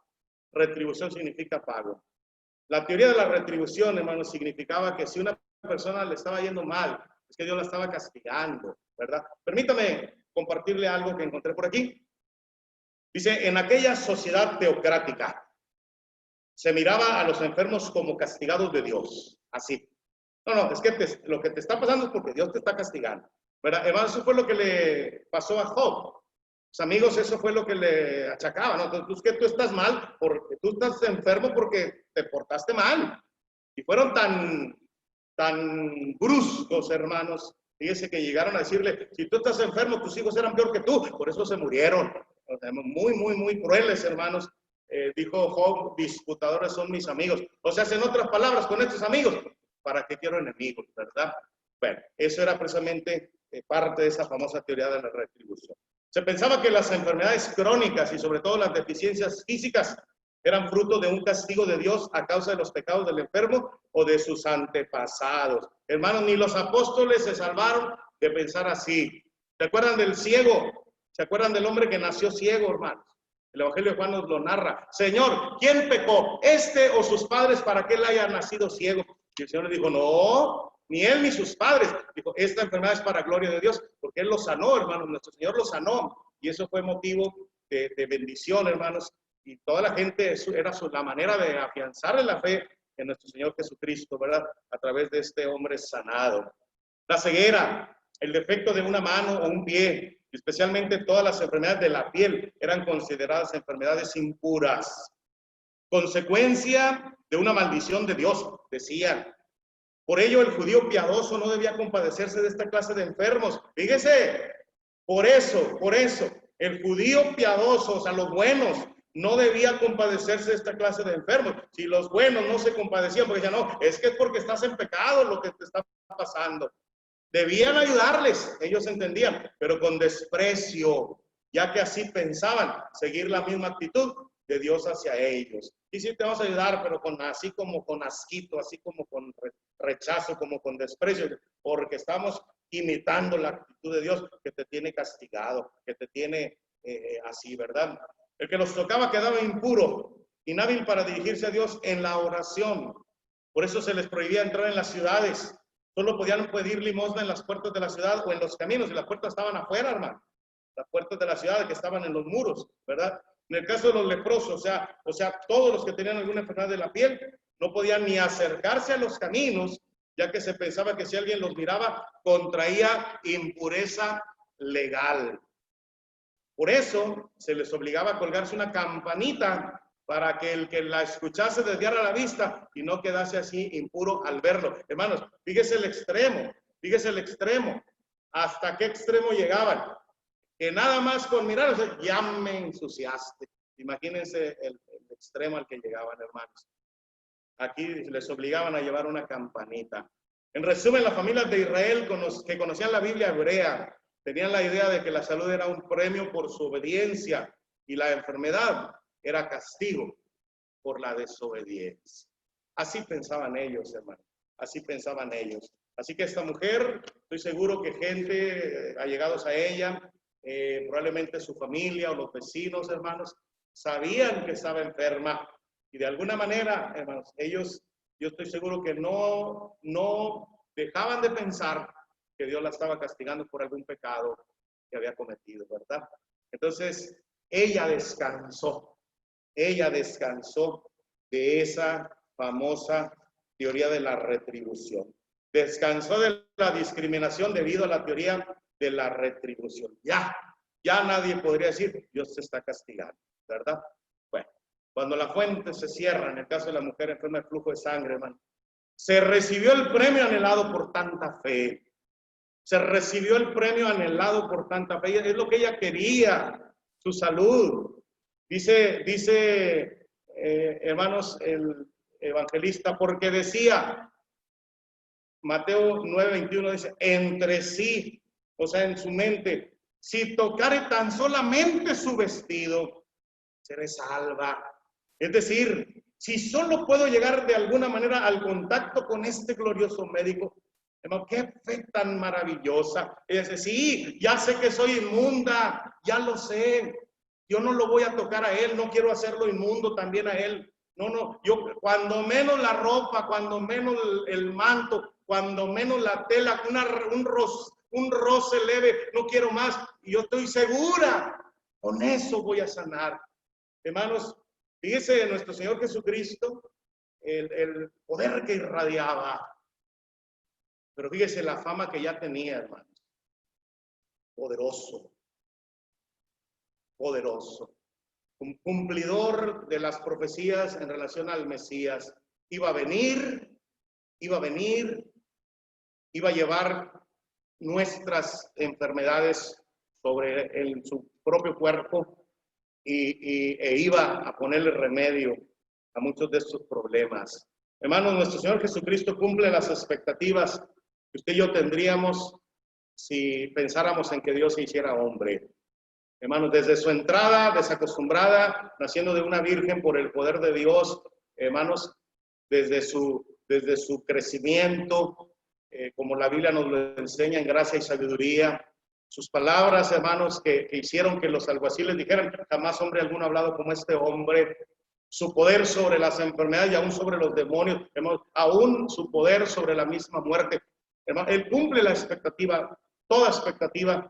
[SPEAKER 1] Retribución significa pago. La teoría de la retribución, hermanos, significaba que si una persona le estaba yendo mal, es que Dios la estaba castigando, ¿verdad? Permítame compartirle algo que encontré por aquí. Dice, en aquella sociedad teocrática, se miraba a los enfermos como castigados de Dios, así. No, es que lo que te está pasando es porque Dios te está castigando, ¿verdad? Hermano, eso fue lo que le pasó a Job. Sus amigos, eso fue lo que le achacaban, ¿no? Entonces, que tú estás mal, porque tú estás enfermo porque te portaste mal. Y fueron tan bruscos, hermanos, fíjese que llegaron a decirle, si tú estás enfermo, tus hijos eran peor que tú, por eso se murieron. O sea, muy crueles, hermanos. Dijo Job, disputadores son mis amigos. O sea, en otras palabras, con estos amigos, ¿para qué quiero enemigos, verdad? Bueno, eso era precisamente parte de esa famosa teoría de la retribución. Se pensaba que las enfermedades crónicas y sobre todo las deficiencias físicas eran fruto de un castigo de Dios a causa de los pecados del enfermo o de sus antepasados. Hermanos, ni los apóstoles se salvaron de pensar así. ¿Se acuerdan del ciego? ¿Se acuerdan del hombre que nació ciego, hermanos? El Evangelio de Juan nos lo narra. Señor, ¿quién pecó? ¿Este o sus padres para que él haya nacido ciego? Y el Señor le dijo, no, ni él ni sus padres. Dijo, esta enfermedad es para gloria de Dios, porque él lo sanó, hermanos. Nuestro Señor lo sanó. Y eso fue motivo de bendición, hermanos. Y toda la gente, eso era la manera de afianzarle la fe en nuestro Señor Jesucristo, ¿verdad? A través de este hombre sanado. La ceguera, el defecto de una mano o un pie, especialmente todas las enfermedades de la piel, eran consideradas enfermedades impuras. Consecuencia de una maldición de Dios, decían. Por ello, el judío piadoso no debía compadecerse de esta clase de enfermos. Fíjese, por eso, el judío piadoso, o sea, los buenos, no debía compadecerse de esta clase de enfermos. Si los buenos no se compadecían, porque decían, no, es que es porque estás en pecado lo que te está pasando. Debían ayudarles, ellos entendían, pero con desprecio, ya que así pensaban, seguir la misma actitud de Dios hacia ellos. Y sí te vamos a ayudar, pero así como con asquito, así como con rechazo, como con desprecio, porque estamos imitando la actitud de Dios que te tiene castigado, que te tiene así, ¿verdad? El que los tocaba quedaba impuro, inhábil para dirigirse a Dios en la oración. Por eso se les prohibía entrar en las ciudades. Solo podían pedir limosna en las puertas de la ciudad o en los caminos, y las puertas estaban afuera, hermano. Las puertas de la ciudad que estaban en los muros, ¿verdad? En el caso de los leprosos, o sea, todos los que tenían alguna enfermedad de la piel no podían ni acercarse a los caminos, ya que se pensaba que si alguien los miraba, contraía impureza legal. Por eso se les obligaba a colgarse una campanita para que el que la escuchase desviara la vista y no quedase así impuro al verlo. Hermanos, fíjese el extremo, hasta qué extremo llegaban. Que nada más con mirar, o sea, ya me ensuciaste. Imagínense el extremo al que llegaban, hermanos. Aquí les obligaban a llevar una campanita. En resumen, las familias de Israel que conocían la Biblia hebrea tenían la idea de que la salud era un premio por su obediencia y la enfermedad era castigo por la desobediencia. Así pensaban ellos, hermano. Así pensaban ellos. Así que esta mujer, estoy seguro que gente allegados a ella, probablemente su familia o los vecinos, hermanos, sabían que estaba enferma y de alguna manera, hermanos, ellos, yo estoy seguro que no dejaban de pensar que Dios la estaba castigando por algún pecado que había cometido, ¿verdad? Entonces, ella descansó de esa famosa teoría de la retribución. Descansó de la discriminación debido a la teoría de la retribución. Ya nadie podría decir, Dios te está castigando, ¿verdad? Bueno, cuando la fuente se cierra, en el caso de la mujer enferma de flujo de sangre, hermano, se recibió el premio anhelado por tanta fe. Se recibió el premio anhelado por tanta fe. Es lo que ella quería, su salud. Dice hermanos, el evangelista, porque decía, Mateo 9:21 dice, entre sí, o sea, en su mente, si tocare tan solamente su vestido, seré salva. Es decir, si solo puedo llegar de alguna manera al contacto con este glorioso médico, hermano, qué fe tan maravillosa. Ella dice, sí, ya sé que soy inmunda, ya lo sé. Yo no lo voy a tocar a él, no quiero hacerlo inmundo también a él. No, yo cuando menos la ropa, cuando menos el manto, cuando menos la tela, un roce leve, no quiero más. Y yo estoy segura, con eso voy a sanar. Hermanos, fíjese nuestro Señor Jesucristo, el poder que irradiaba. Pero fíjese la fama que ya tenía, hermanos. Poderoso. Un cumplidor de las profecías en relación al Mesías. Iba a venir, iba a llevar nuestras enfermedades sobre su propio cuerpo e iba a ponerle remedio a muchos de estos problemas. Hermanos, nuestro Señor Jesucristo cumple las expectativas que usted y yo tendríamos si pensáramos en que Dios se hiciera hombre. Hermanos, desde su entrada desacostumbrada, naciendo de una virgen por el poder de Dios, hermanos, desde su crecimiento, como la Biblia nos lo enseña en gracia y sabiduría, sus palabras, hermanos, que hicieron que los alguaciles dijeran, jamás hombre alguno ha hablado como este hombre, su poder sobre las enfermedades y aún sobre los demonios, hermanos, aún su poder sobre la misma muerte. Hermanos, él cumple la expectativa, toda expectativa,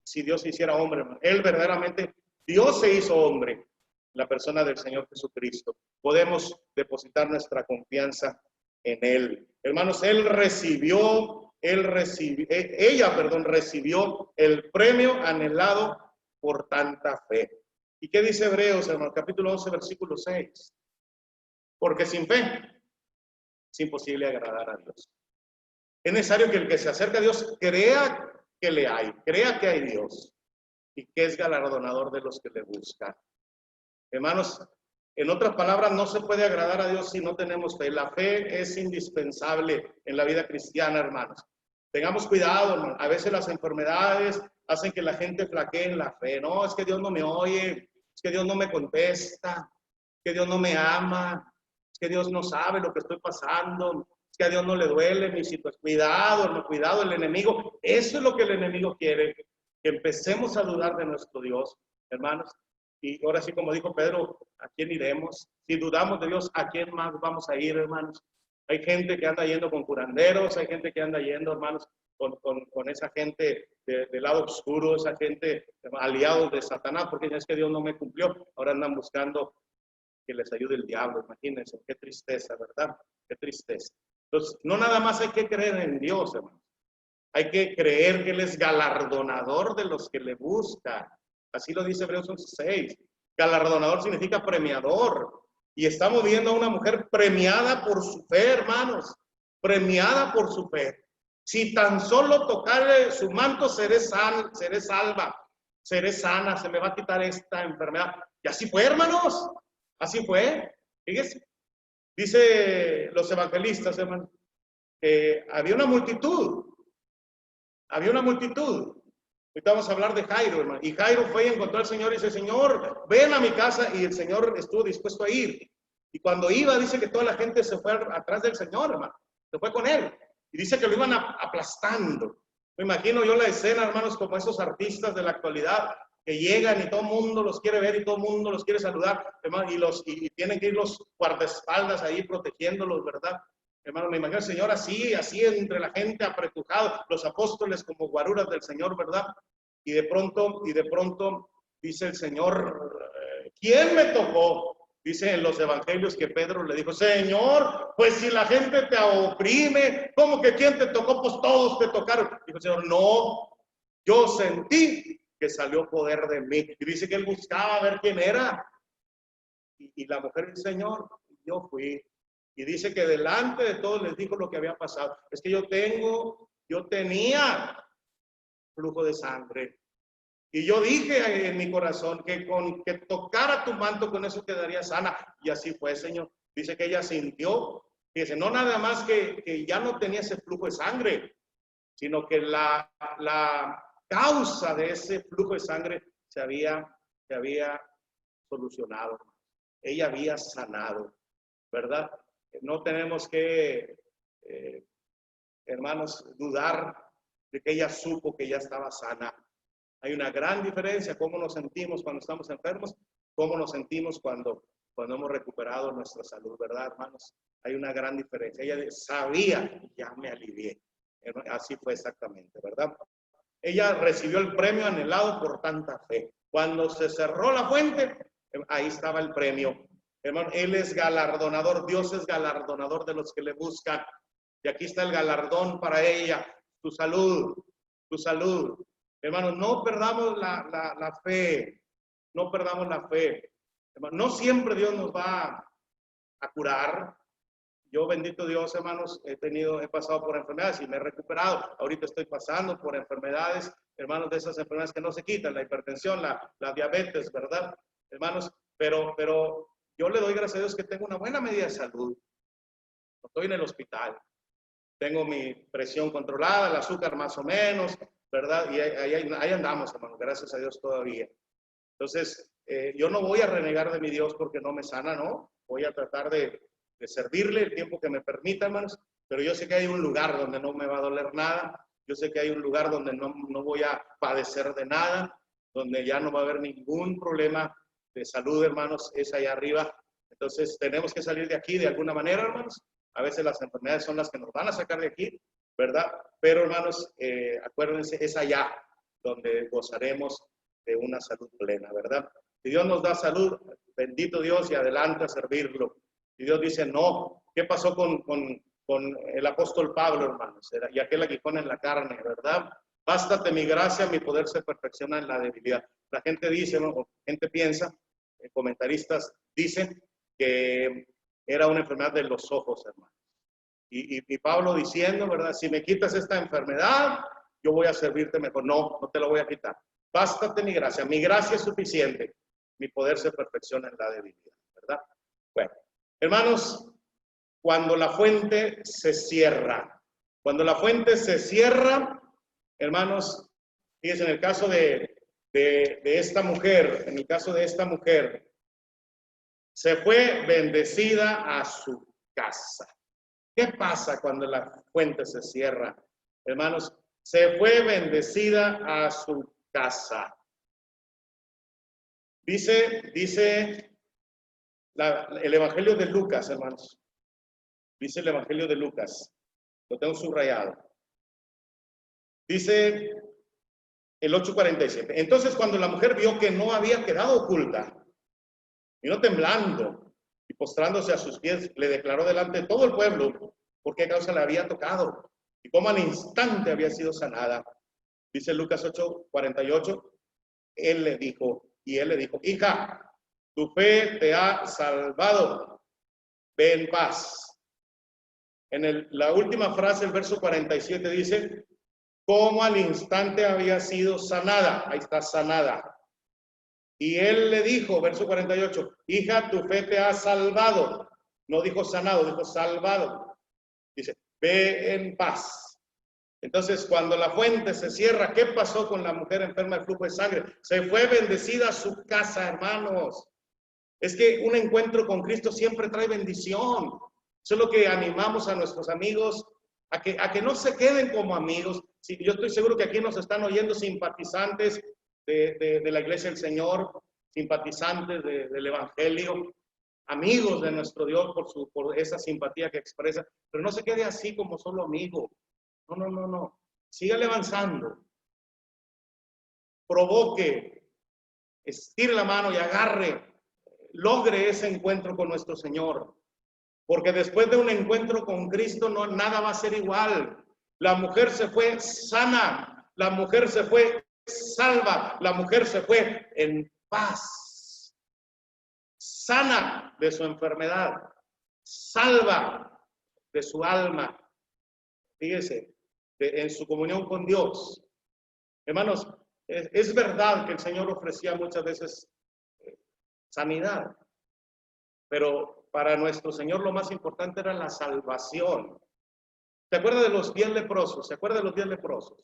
[SPEAKER 1] si Dios se hiciera hombre, hermano. Él verdaderamente, Dios se hizo hombre, la persona del Señor Jesucristo. Podemos depositar nuestra confianza en Él. Hermanos, Él recibió ella, recibió el premio anhelado por tanta fe. ¿Y qué dice Hebreos, hermano? Capítulo 11, versículo 6. Porque sin fe es imposible agradar a Dios. Es necesario que el que se acerca a Dios crea que le hay, crea que hay Dios y que es galardonador de los que le buscan. Hermanos, en otras palabras, no se puede agradar a Dios si no tenemos fe. La fe es indispensable en la vida cristiana, hermanos. Tengamos cuidado, hermano. A veces las enfermedades hacen que la gente flaquee en la fe. No, es que Dios no me oye, es que Dios no me contesta, es que Dios no me ama, es que Dios no sabe lo que estoy pasando, es que a Dios no le duele mi situación. Cuidado, hermano, cuidado, el enemigo. Eso es lo que el enemigo quiere, que empecemos a dudar de nuestro Dios, hermanos. Y ahora sí, como dijo Pedro, ¿a quién iremos? Si dudamos de Dios, ¿a quién más vamos a ir, hermanos? Hay gente que anda yendo con curanderos, hay gente que anda yendo, hermanos, con esa gente del lado oscuro, esa gente aliados de Satanás, porque ya es que Dios no me cumplió. Ahora andan buscando que les ayude el diablo, imagínense, qué tristeza, ¿verdad? Qué tristeza. Entonces, no nada más hay que creer en Dios, hermanos. Hay que creer que Él es galardonador de los que le buscan. Así lo dice Hebreos 11:6. Galardonador significa premiador. Y estamos viendo a una mujer premiada por su fe, hermanos. Premiada por su fe. Si tan solo tocarle su manto, seré salva, seré sana, se me va a quitar esta enfermedad. Y así fue, hermanos. Así fue. Fíjense. Dice los evangelistas, hermanos, que había una multitud. Había una multitud. Ahorita vamos a hablar de Jairo, hermano. Y Jairo fue y encontró al Señor y dice, Señor, ven a mi casa. Y el Señor estuvo dispuesto a ir. Y cuando iba, dice que toda la gente se fue atrás del Señor, hermano. Se fue con él. Y dice que lo iban aplastando. Me imagino yo la escena, hermanos, como esos artistas de la actualidad que llegan y todo el mundo los quiere ver y todo el mundo los quiere saludar, hermano, y tienen que ir los guardaespaldas ahí protegiéndolos, ¿verdad? Hermano, me imagino al Señor así entre la gente apretujado, los apóstoles como guaruras del Señor, ¿verdad? Y de pronto dice el Señor, ¿quién me tocó? Dice en los evangelios que Pedro le dijo, Señor, pues si la gente te oprime, ¿cómo que quién te tocó? Pues todos te tocaron. Dijo el Señor, no, yo sentí que salió poder de mí. Y dice que él buscaba ver quién era. Y la mujer dice, Señor, yo fui. Y dice que delante de todos les dijo lo que había pasado. Es que yo tenía flujo de sangre. Y yo dije en mi corazón que con que tocara tu manto, con eso quedaría sana. Y así fue, Señor. Dice que ella sintió, dice, no nada más que ya no tenía ese flujo de sangre, sino que la causa de ese flujo de sangre se había solucionado. Ella había sanado, ¿verdad? No tenemos que, hermanos, dudar de que ella supo que ya estaba sana. Hay una gran diferencia cómo nos sentimos cuando estamos enfermos, cómo nos sentimos cuando hemos recuperado nuestra salud, ¿verdad, hermanos? Hay una gran diferencia. Ella sabía, ya me alivié. Así fue exactamente, ¿verdad? Ella recibió el premio anhelado por tanta fe. Cuando se cerró la fuente, ahí estaba el premio. Hermano, Él es galardonador, Dios es galardonador de los que le buscan. Y aquí está el galardón para ella, tu salud, tu salud. Hermanos, no perdamos la fe, no perdamos la fe. Hermanos, no siempre Dios nos va a curar. Yo, bendito Dios, hermanos, he pasado por enfermedades y me he recuperado. Ahorita estoy pasando por enfermedades, hermanos, de esas enfermedades que no se quitan, la hipertensión, la diabetes, ¿verdad? Hermanos, pero yo le doy gracias a Dios que tengo una buena medida de salud. No estoy en el hospital. Tengo mi presión controlada, el azúcar más o menos, ¿verdad? Y ahí andamos, hermano, gracias a Dios todavía. Entonces, yo no voy a renegar de mi Dios porque no me sana, ¿no? Voy a tratar de servirle el tiempo que me permita, hermanos, pero yo sé que hay un lugar donde no me va a doler nada, yo sé que hay un lugar donde no voy a padecer de nada, donde ya no va a haber ningún problema de salud, hermanos, es allá arriba. Entonces, tenemos que salir de aquí de alguna manera, hermanos. A veces las enfermedades son las que nos van a sacar de aquí, ¿verdad? Pero, hermanos, acuérdense, es allá donde gozaremos de una salud plena, ¿verdad? Si Dios nos da salud, bendito Dios, y adelante a servirlo. Y Dios dice, no. ¿Qué pasó con con el apóstol Pablo, hermanos, y aquel aguijón en la carne, ¿verdad? Bástate mi gracia, mi poder se perfecciona en la debilidad. La gente dice, ¿no? O gente piensa, comentaristas dicen que era una enfermedad de los ojos, hermano. Y Pablo diciendo, ¿verdad? Si me quitas esta enfermedad, yo voy a servirte mejor. No, no te la voy a quitar. Bástate mi gracia es suficiente. Mi poder se perfecciona en la debilidad, ¿verdad? Bueno, hermanos, cuando la fuente se cierra, hermanos, fíjense, en el caso de esta mujer, se fue bendecida a su casa. ¿Qué pasa cuando la fuente se cierra? Hermanos, se fue bendecida a su casa. Dice el Evangelio de Lucas, hermanos. Dice el Evangelio de Lucas. Lo tengo subrayado. Dice el 8:47. Entonces, cuando la mujer vio que no había quedado oculta, vino temblando y postrándose a sus pies, le declaró delante de todo el pueblo por qué causa le había tocado y cómo al instante había sido sanada. Dice Lucas 8:48. Él le dijo, hija, tu fe te ha salvado, ve en paz. En la última frase, el verso 47 dice, cómo al instante había sido sanada. Ahí está, sanada. Y él le dijo, verso 48, hija, tu fe te ha salvado. No dijo sanado, dijo salvado. Dice, ve en paz. Entonces, cuando la fuente se cierra, ¿qué pasó con la mujer enferma de flujo de sangre? Se fue bendecida a su casa, hermanos. Es que un encuentro con Cristo siempre trae bendición. Eso es lo que animamos a nuestros amigos, a que no se queden como amigos. Sí, yo estoy seguro que aquí nos están oyendo simpatizantes de la Iglesia del Señor, simpatizantes del Evangelio, amigos de nuestro Dios por esa simpatía que expresa, pero no se quede así como solo amigo. No. Sígale avanzando. Provoque, estire la mano y agarre, logre ese encuentro con nuestro Señor. Porque después de un encuentro con Cristo, nada va a ser igual. La mujer se fue sana, la mujer se fue salva, la mujer se fue en paz. Sana de su enfermedad, salva de su alma. Fíjese, en su comunión con Dios. Hermanos, es verdad que el Señor ofrecía muchas veces sanidad, pero para nuestro Señor lo más importante era la salvación. ¿Se acuerda de los 10 leprosos? ¿Se acuerda de los 10 leprosos?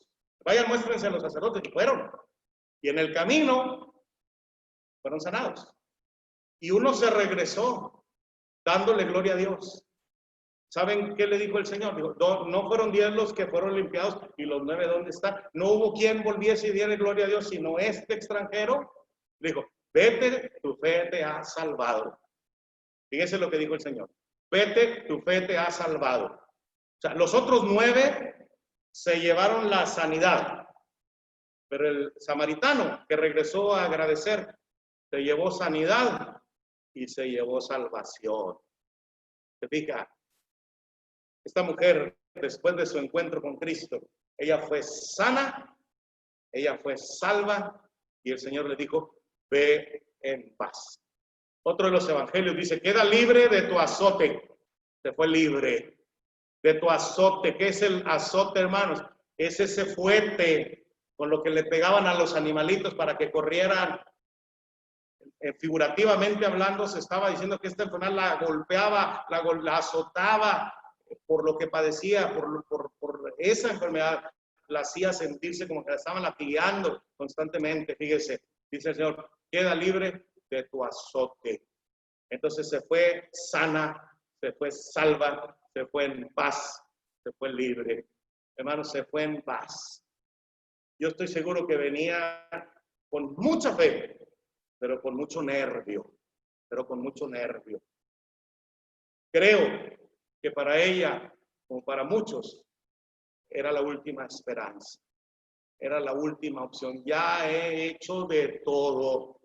[SPEAKER 1] Vayan, muéstrense a los sacerdotes que fueron. Y en el camino fueron sanados. Y uno se regresó dándole gloria a Dios. ¿Saben qué le dijo el Señor? Dijo, no fueron 10 los que fueron limpiados y los 9 ¿dónde están? No hubo quien volviese y diera gloria a Dios, sino este extranjero. Le dijo, vete, tu fe te ha salvado. Fíjense lo que dijo el Señor. Vete, tu fe te ha salvado. O sea, los otros 9 se llevaron la sanidad. Pero el samaritano que regresó a agradecer, se llevó sanidad y se llevó salvación. ¿Se fija? Esta mujer, después de su encuentro con Cristo, ella fue sana, ella fue salva y el Señor le dijo, ve en paz. Otro de los evangelios dice, queda libre de tu azote. Se fue libre de tu azote. ¿Qué es el azote, hermanos? Es ese fuete con lo que le pegaban a los animalitos para que corrieran. Figurativamente hablando, se estaba diciendo que esta enfermedad la golpeaba, la azotaba por lo que padecía, por esa enfermedad, la hacía sentirse como que la estaban latigando constantemente. Fíjese, dice el Señor, queda libre de tu azote. Entonces se fue sana, se fue salva, se fue en paz, se fue libre. Hermanos, se fue en paz. Yo estoy seguro que venía con mucha fe, pero con mucho nervio, Creo que para ella, como para muchos, era la última esperanza, era la última opción. Ya he hecho de todo.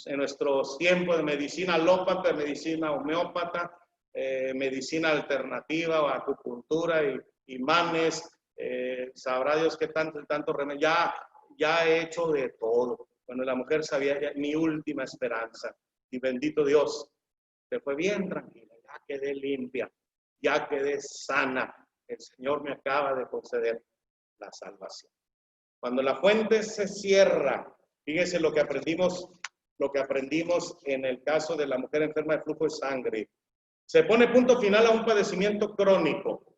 [SPEAKER 1] En nuestros tiempos de medicina alópata, de medicina homeópata, medicina alternativa o acupuntura y imanes, sabrá Dios qué tanto remedio. Ya he hecho de todo. Cuando la mujer sabía ya, mi última esperanza. Y bendito Dios, se fue bien tranquila, ya quedé limpia, ya quedé sana. El Señor me acaba de conceder la salvación. Cuando la fuente se cierra, fíjese lo que aprendimos en el caso de la mujer enferma de flujo de sangre. Se pone punto final a un padecimiento crónico.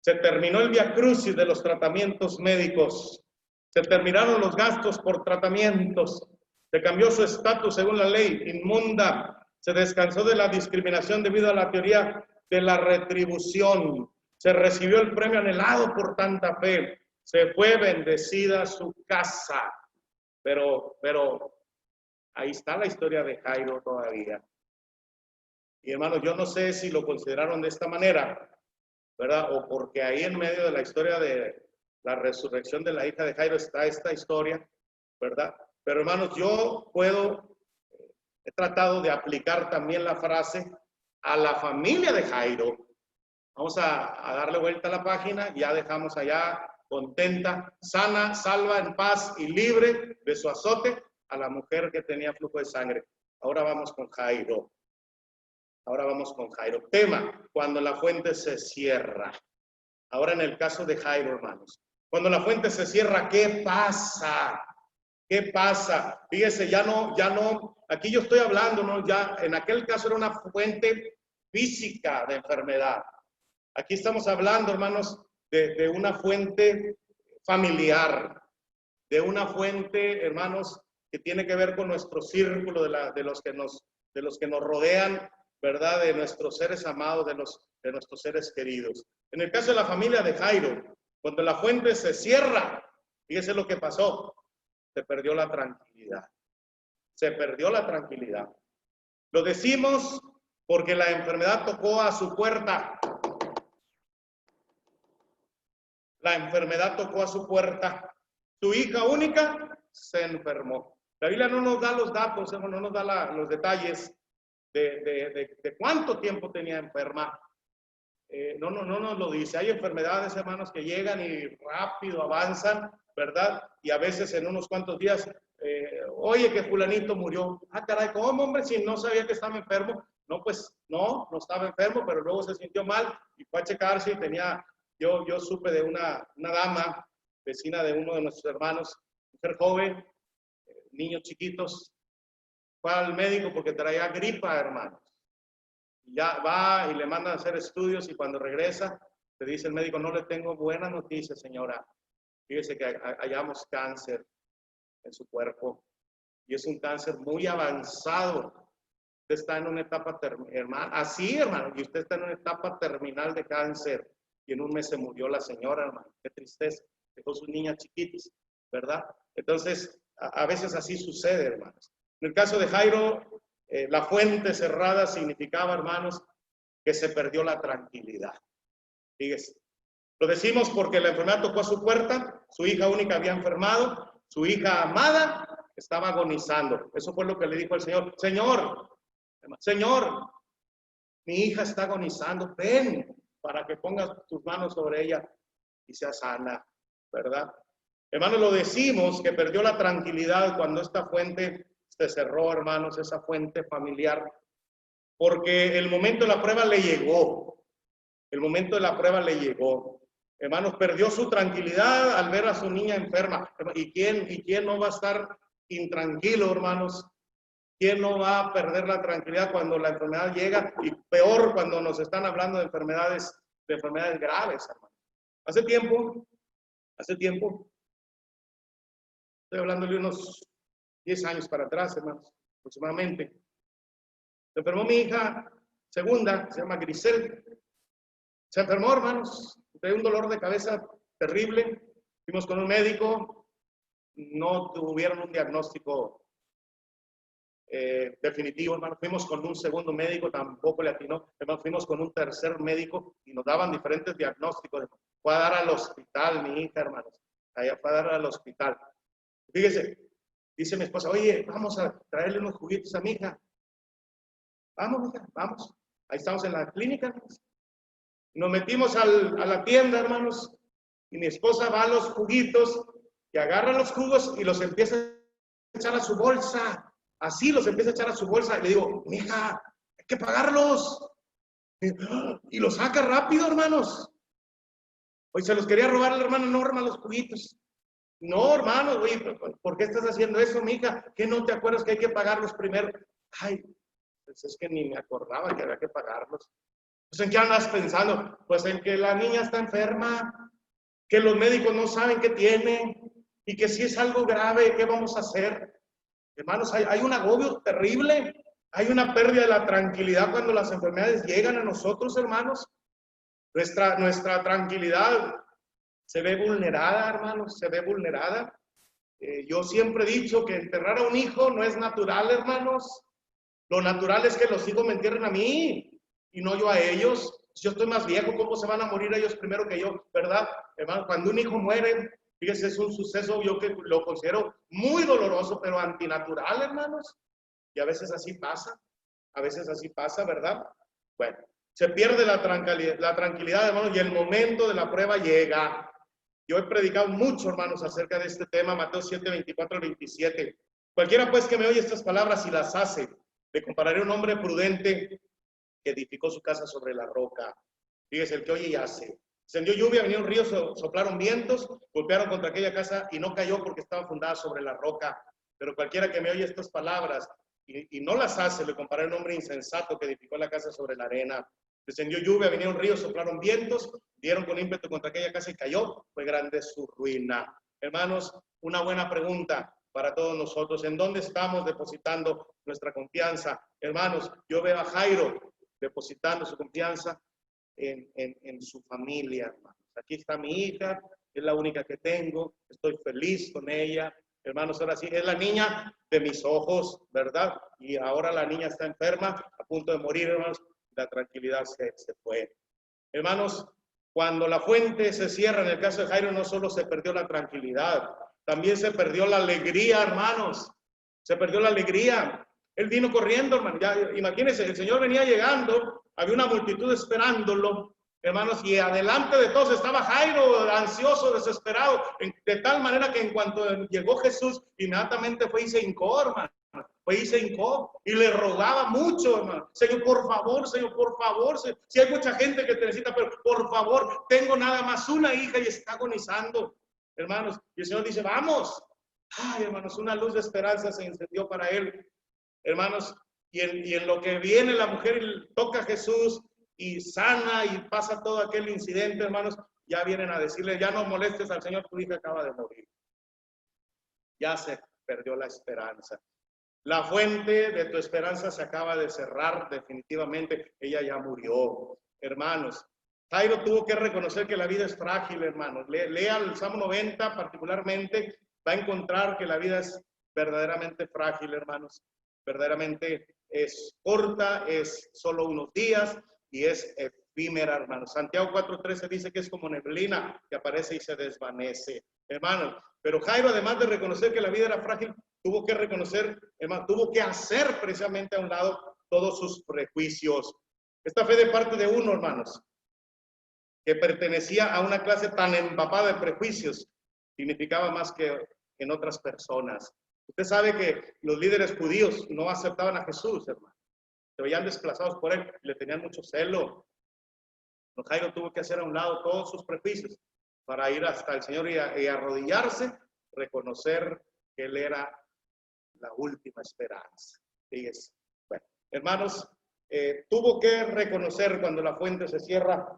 [SPEAKER 1] Se terminó el viacrucis de los tratamientos médicos. Se terminaron los gastos por tratamientos. Se cambió su estatus según la ley inmunda. Se descansó de la discriminación debido a la teoría de la retribución. Se recibió el premio anhelado por tanta fe. Se fue bendecida su casa. Pero ahí está la historia de Jairo todavía. Y hermanos, yo no sé si lo consideraron de esta manera, ¿verdad? O porque ahí en medio de la historia de la resurrección de la hija de Jairo está esta historia, ¿verdad? Pero hermanos, he tratado de aplicar también la frase a la familia de Jairo. Vamos a darle vuelta a la página, ya dejamos allá contenta, sana, salva, en paz y libre de su azote a la mujer que tenía flujo de sangre. Ahora vamos con Jairo. Tema, cuando la fuente se cierra. Ahora en el caso de Jairo, hermanos. Cuando la fuente se cierra, ¿qué pasa? ¿Qué pasa? Fíjese, ya no, aquí yo estoy hablando, ¿no? Ya en aquel caso era una fuente física de enfermedad. Aquí estamos hablando, hermanos, de una fuente familiar, de una fuente, hermanos, que tiene que ver con nuestro círculo de los que nos rodean, ¿verdad? De nuestros seres amados, de nuestros seres queridos. En el caso de la familia de Jairo, cuando la fuente se cierra, fíjese lo que pasó, se perdió la tranquilidad. Se perdió la tranquilidad. Lo decimos porque la enfermedad tocó a su puerta. La enfermedad tocó a su puerta. Su hija única se enfermó. La Biblia no nos da los datos, no nos da los detalles de cuánto tiempo tenía enferma. No nos lo dice. Hay enfermedades, hermanos, que llegan y rápido avanzan, ¿verdad? Y a veces en unos cuantos días, oye, que fulanito murió. Ah, caray, ¿cómo, hombre? Si no sabía que estaba enfermo. No, pues no estaba enfermo, pero luego se sintió mal y fue a checarse y tenía, yo supe de una dama, vecina de uno de nuestros hermanos, mujer joven, niños chiquitos, fue al médico porque traía gripa, hermanos. Ya va y le mandan a hacer estudios y cuando regresa, te dice el médico, no le tengo buena noticia, señora. Fíjese que hallamos cáncer en su cuerpo y es un cáncer muy avanzado. Usted está en una etapa terminal, así, hermano, y usted está en una etapa terminal de cáncer y en un mes se murió la señora, hermano. Qué tristeza, dejó sus niñas chiquitas, ¿verdad? Entonces, a veces así sucede, hermanos. En el caso de Jairo, la fuente cerrada significaba, hermanos, que se perdió la tranquilidad. Fíjese. Lo decimos porque la enfermedad tocó a su puerta, su hija única había enfermado, su hija amada estaba agonizando. Eso fue lo que le dijo el Señor. Señor, mi hija está agonizando, ven para que pongas tus manos sobre ella y sea sana, ¿verdad? Hermanos, lo decimos que perdió la tranquilidad cuando esta fuente se cerró, hermanos, esa fuente familiar, porque el momento de la prueba le llegó. El momento de la prueba le llegó. Hermanos, perdió su tranquilidad al ver a su niña enferma. ¿Y quién no va a estar intranquilo, hermanos? ¿Quién no va a perder la tranquilidad cuando la enfermedad llega? Y peor cuando nos están hablando de enfermedades graves, hermanos. Hace tiempo, estoy hablando de unos 10 años para atrás, hermanos, aproximadamente. Se enfermó mi hija segunda, se llama Grisel. Se enfermó, hermanos, tenía un dolor de cabeza terrible. Fuimos con un médico, no tuvieron un diagnóstico definitivo, hermano. Fuimos con un segundo médico, tampoco le atinó. Hermano, fuimos con un tercer médico y nos daban diferentes diagnósticos. Fue a dar al hospital, mi hija, hermanos. Allá fue a dar al hospital. Fíjese, dice mi esposa, oye, vamos a traerle unos juguetes a mi hija. Vamos, hija, vamos. Ahí estamos en la clínica, hermanos. Nos metimos a la tienda, hermanos, y mi esposa va a los juguitos y agarra los jugos y los empieza a echar a su bolsa. Así los empieza a echar a su bolsa. Y le digo, mija, hay que pagarlos. Y los saca rápido, hermanos. Hoy se los quería robar la hermana Norma los juguitos. No, hermanos, oye, ¿por qué estás haciendo eso, mija? ¿Qué no te acuerdas que hay que pagarlos primero? Ay, pues es que ni me acordaba que había que pagarlos. Pues ¿en qué andas pensando? Pues en que la niña está enferma, que los médicos no saben qué tiene y que si es algo grave, ¿qué vamos a hacer? Hermanos, hay un agobio terrible, hay una pérdida de la tranquilidad cuando las enfermedades llegan a nosotros, hermanos. Nuestra tranquilidad se ve vulnerada, hermanos, se ve vulnerada. Yo siempre he dicho que enterrar a un hijo no es natural, hermanos. Lo natural es que los hijos me entierren a mí y no yo a ellos. Si yo estoy más viejo, ¿cómo se van a morir ellos primero que yo? ¿Verdad? Hermano, cuando un hijo muere, fíjese, es un suceso yo que lo considero muy doloroso, pero antinatural, hermanos. Y a veces así pasa, ¿verdad? Bueno, se pierde la tranquilidad, hermanos, y el momento de la prueba llega. Yo he predicado mucho, hermanos, acerca de este tema, Mateo 7, 24 al 27. Cualquiera, pues, que me oye estas palabras y las hace, le compararé a un hombre prudente que edificó su casa sobre la roca. Fíjese, el que oye y hace. Descendió lluvia, vinieron ríos, soplaron vientos, golpearon contra aquella casa y no cayó porque estaba fundada sobre la roca. Pero cualquiera que me oye estas palabras y no las hace, le compararé a un hombre insensato que edificó la casa sobre la arena. Descendió lluvia, vinieron ríos, soplaron vientos, dieron con ímpetu contra aquella casa y cayó. Fue grande su ruina. Hermanos, una buena pregunta para todos nosotros. ¿En dónde estamos depositando nuestra confianza? Hermanos, yo veo a Jairo depositando su confianza en su familia, hermanos. Aquí está mi hija, es la única que tengo, estoy feliz con ella. Hermanos, ahora sí, es la niña de mis ojos, ¿verdad? Y ahora la niña está enferma, a punto de morir, hermanos. La tranquilidad se fue. Hermanos, cuando la fuente se cierra, en el caso de Jairo, no solo se perdió la tranquilidad, también se perdió la alegría, hermanos. Se perdió la alegría. Él vino corriendo, hermano. Ya, imagínense, el Señor venía llegando, había una multitud esperándolo, hermanos, y adelante de todos estaba Jairo, ansioso, desesperado, de tal manera que en cuanto llegó Jesús, inmediatamente fue y se hincó, hermano. Fue y se hincó y le rogaba mucho, hermano. Señor, por favor, si hay mucha gente que te necesita, pero por favor, tengo nada más una hija y está agonizando, hermanos. Y el Señor dice, vamos. Ay, hermanos, una luz de esperanza se encendió para él, hermanos. Y en lo que viene la mujer toca a Jesús y sana y pasa todo aquel incidente, hermanos, ya vienen a decirle, ya no molestes al Señor, tu hija acaba de morir. Ya se perdió la esperanza. La fuente de tu esperanza se acaba de cerrar definitivamente. Ella ya murió, hermanos. Jairo tuvo que reconocer que la vida es frágil, hermanos. Lea el Salmo 90 particularmente, va a encontrar que la vida es verdaderamente frágil, hermanos. Verdaderamente es corta, es solo unos días y es efímera, hermanos. Santiago 4:13 dice que es como neblina que aparece y se desvanece, hermanos. Pero Jairo, además de reconocer que la vida era frágil, tuvo que reconocer, hermano, tuvo que hacer precisamente a un lado todos sus prejuicios. Esta fe de parte de uno, hermanos, que pertenecía a una clase tan empapada de prejuicios, significaba más que en otras personas. Usted sabe que los líderes judíos no aceptaban a Jesús, hermano. Se veían desplazados por él, le tenían mucho celo. Jairo tuvo que hacer a un lado todos sus prejuicios para ir hasta el Señor y arrodillarse, reconocer que Él era la última esperanza. Fíjese. Bueno, hermanos, tuvo que reconocer cuando la fuente se cierra,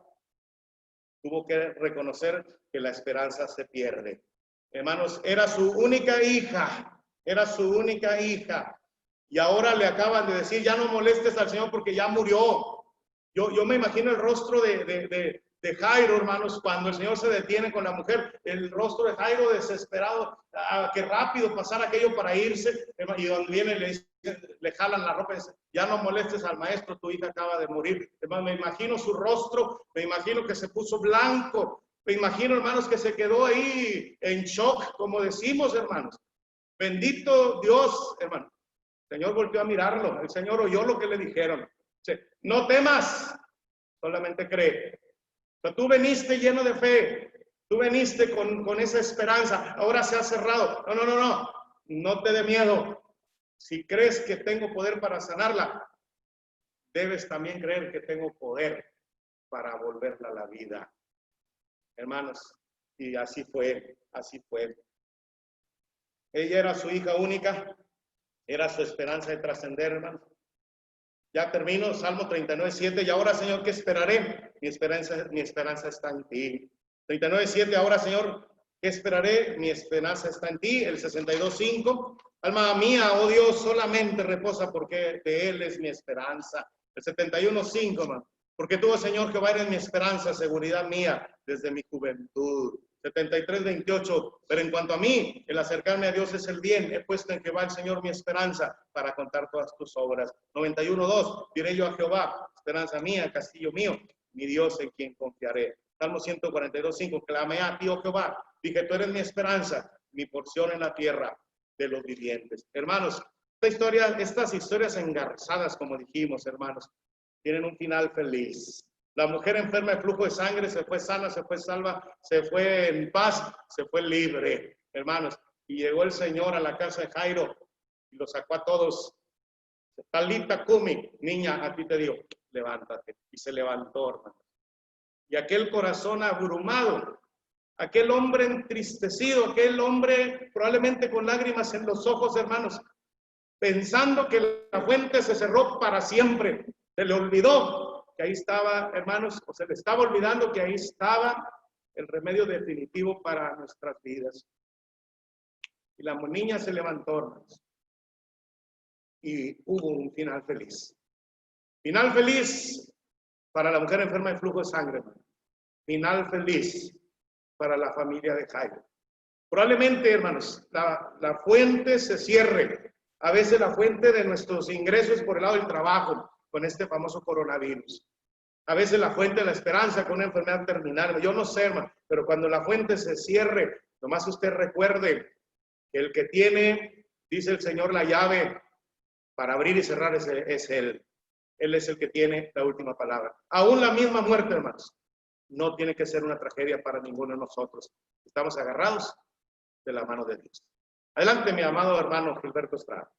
[SPEAKER 1] tuvo que reconocer que la esperanza se pierde. Hermanos, era su única hija, y ahora le acaban de decir, ya no molestes al Señor porque ya murió. Yo me imagino el rostro de Jairo, hermanos, cuando el Señor se detiene con la mujer, el rostro de Jairo desesperado, que rápido pasara aquello para irse, y donde viene le jalan la ropa y dice, ya no molestes al maestro, tu hija acaba de morir. Hermano, me imagino su rostro, me imagino que se puso blanco, me imagino, hermanos, que se quedó ahí en shock, como decimos, hermanos. Bendito Dios, hermano. El Señor volvió a mirarlo, el Señor oyó lo que le dijeron. Sí. No temas, solamente cree. O sea, tú veniste lleno de fe, tú veniste con esa esperanza, ahora se ha cerrado. No, no, no, no, no te dé miedo. Si crees que tengo poder para sanarla, debes también creer que tengo poder para volverla a la vida. Hermanos, y así fue, así fue. Ella era su hija única, era su esperanza de trascender, hermanos. Ya termino, Salmo 39:7, y ahora, Señor, ¿qué esperaré? Mi esperanza está en ti. 39:7, ahora, Señor, ¿qué esperaré? Mi esperanza está en ti. El 62:5, alma mía, oh Dios, solamente reposa porque de Él es mi esperanza. El 71:5, hermano, porque tú, Señor, Jehová, eres mi esperanza, seguridad mía desde mi juventud. 73:28, pero en cuanto a mí, el acercarme a Dios es el bien, he puesto en Jehová el Señor mi esperanza para contar todas tus obras. 91:2, diré yo a Jehová, esperanza mía, castillo mío, mi Dios en quien confiaré. Salmo 142:5, clamé a ti, oh Jehová, dije, tú eres mi esperanza, mi porción en la tierra de los vivientes. Hermanos, estas historias engarzadas, como dijimos, hermanos, tienen un final feliz. La mujer enferma de flujo de sangre se fue sana, se fue salva, se fue en paz, se fue libre, hermanos. Y llegó el Señor a la casa de Jairo y lo sacó a todos. Talita Kumi, niña, a ti te digo, levántate. Y se levantó, hermanos. Y aquel corazón abrumado, aquel hombre entristecido, aquel hombre probablemente con lágrimas en los ojos, hermanos, pensando que la fuente se cerró para siempre, se le olvidó que ahí estaba, hermanos, o se le estaba olvidando que ahí estaba el remedio definitivo para nuestras vidas. Y la niña se levantó, hermanos, y hubo un final feliz. Final feliz para la mujer enferma de flujo de sangre, hermanos. Final feliz para la familia de Jairo. Probablemente, hermanos, la fuente se cierre. A veces la fuente de nuestros ingresos por el lado del trabajo, con este famoso coronavirus. A veces la fuente de la esperanza con una enfermedad terminal. Yo no sé, hermano, pero cuando la fuente se cierre, nomás usted recuerde que el que tiene, dice el Señor, la llave para abrir y cerrar es Él. Él es el que tiene la última palabra. Aún la misma muerte, hermanos, no tiene que ser una tragedia para ninguno de nosotros. Estamos agarrados de la mano de Dios. Adelante, mi amado hermano Gilberto Estrada.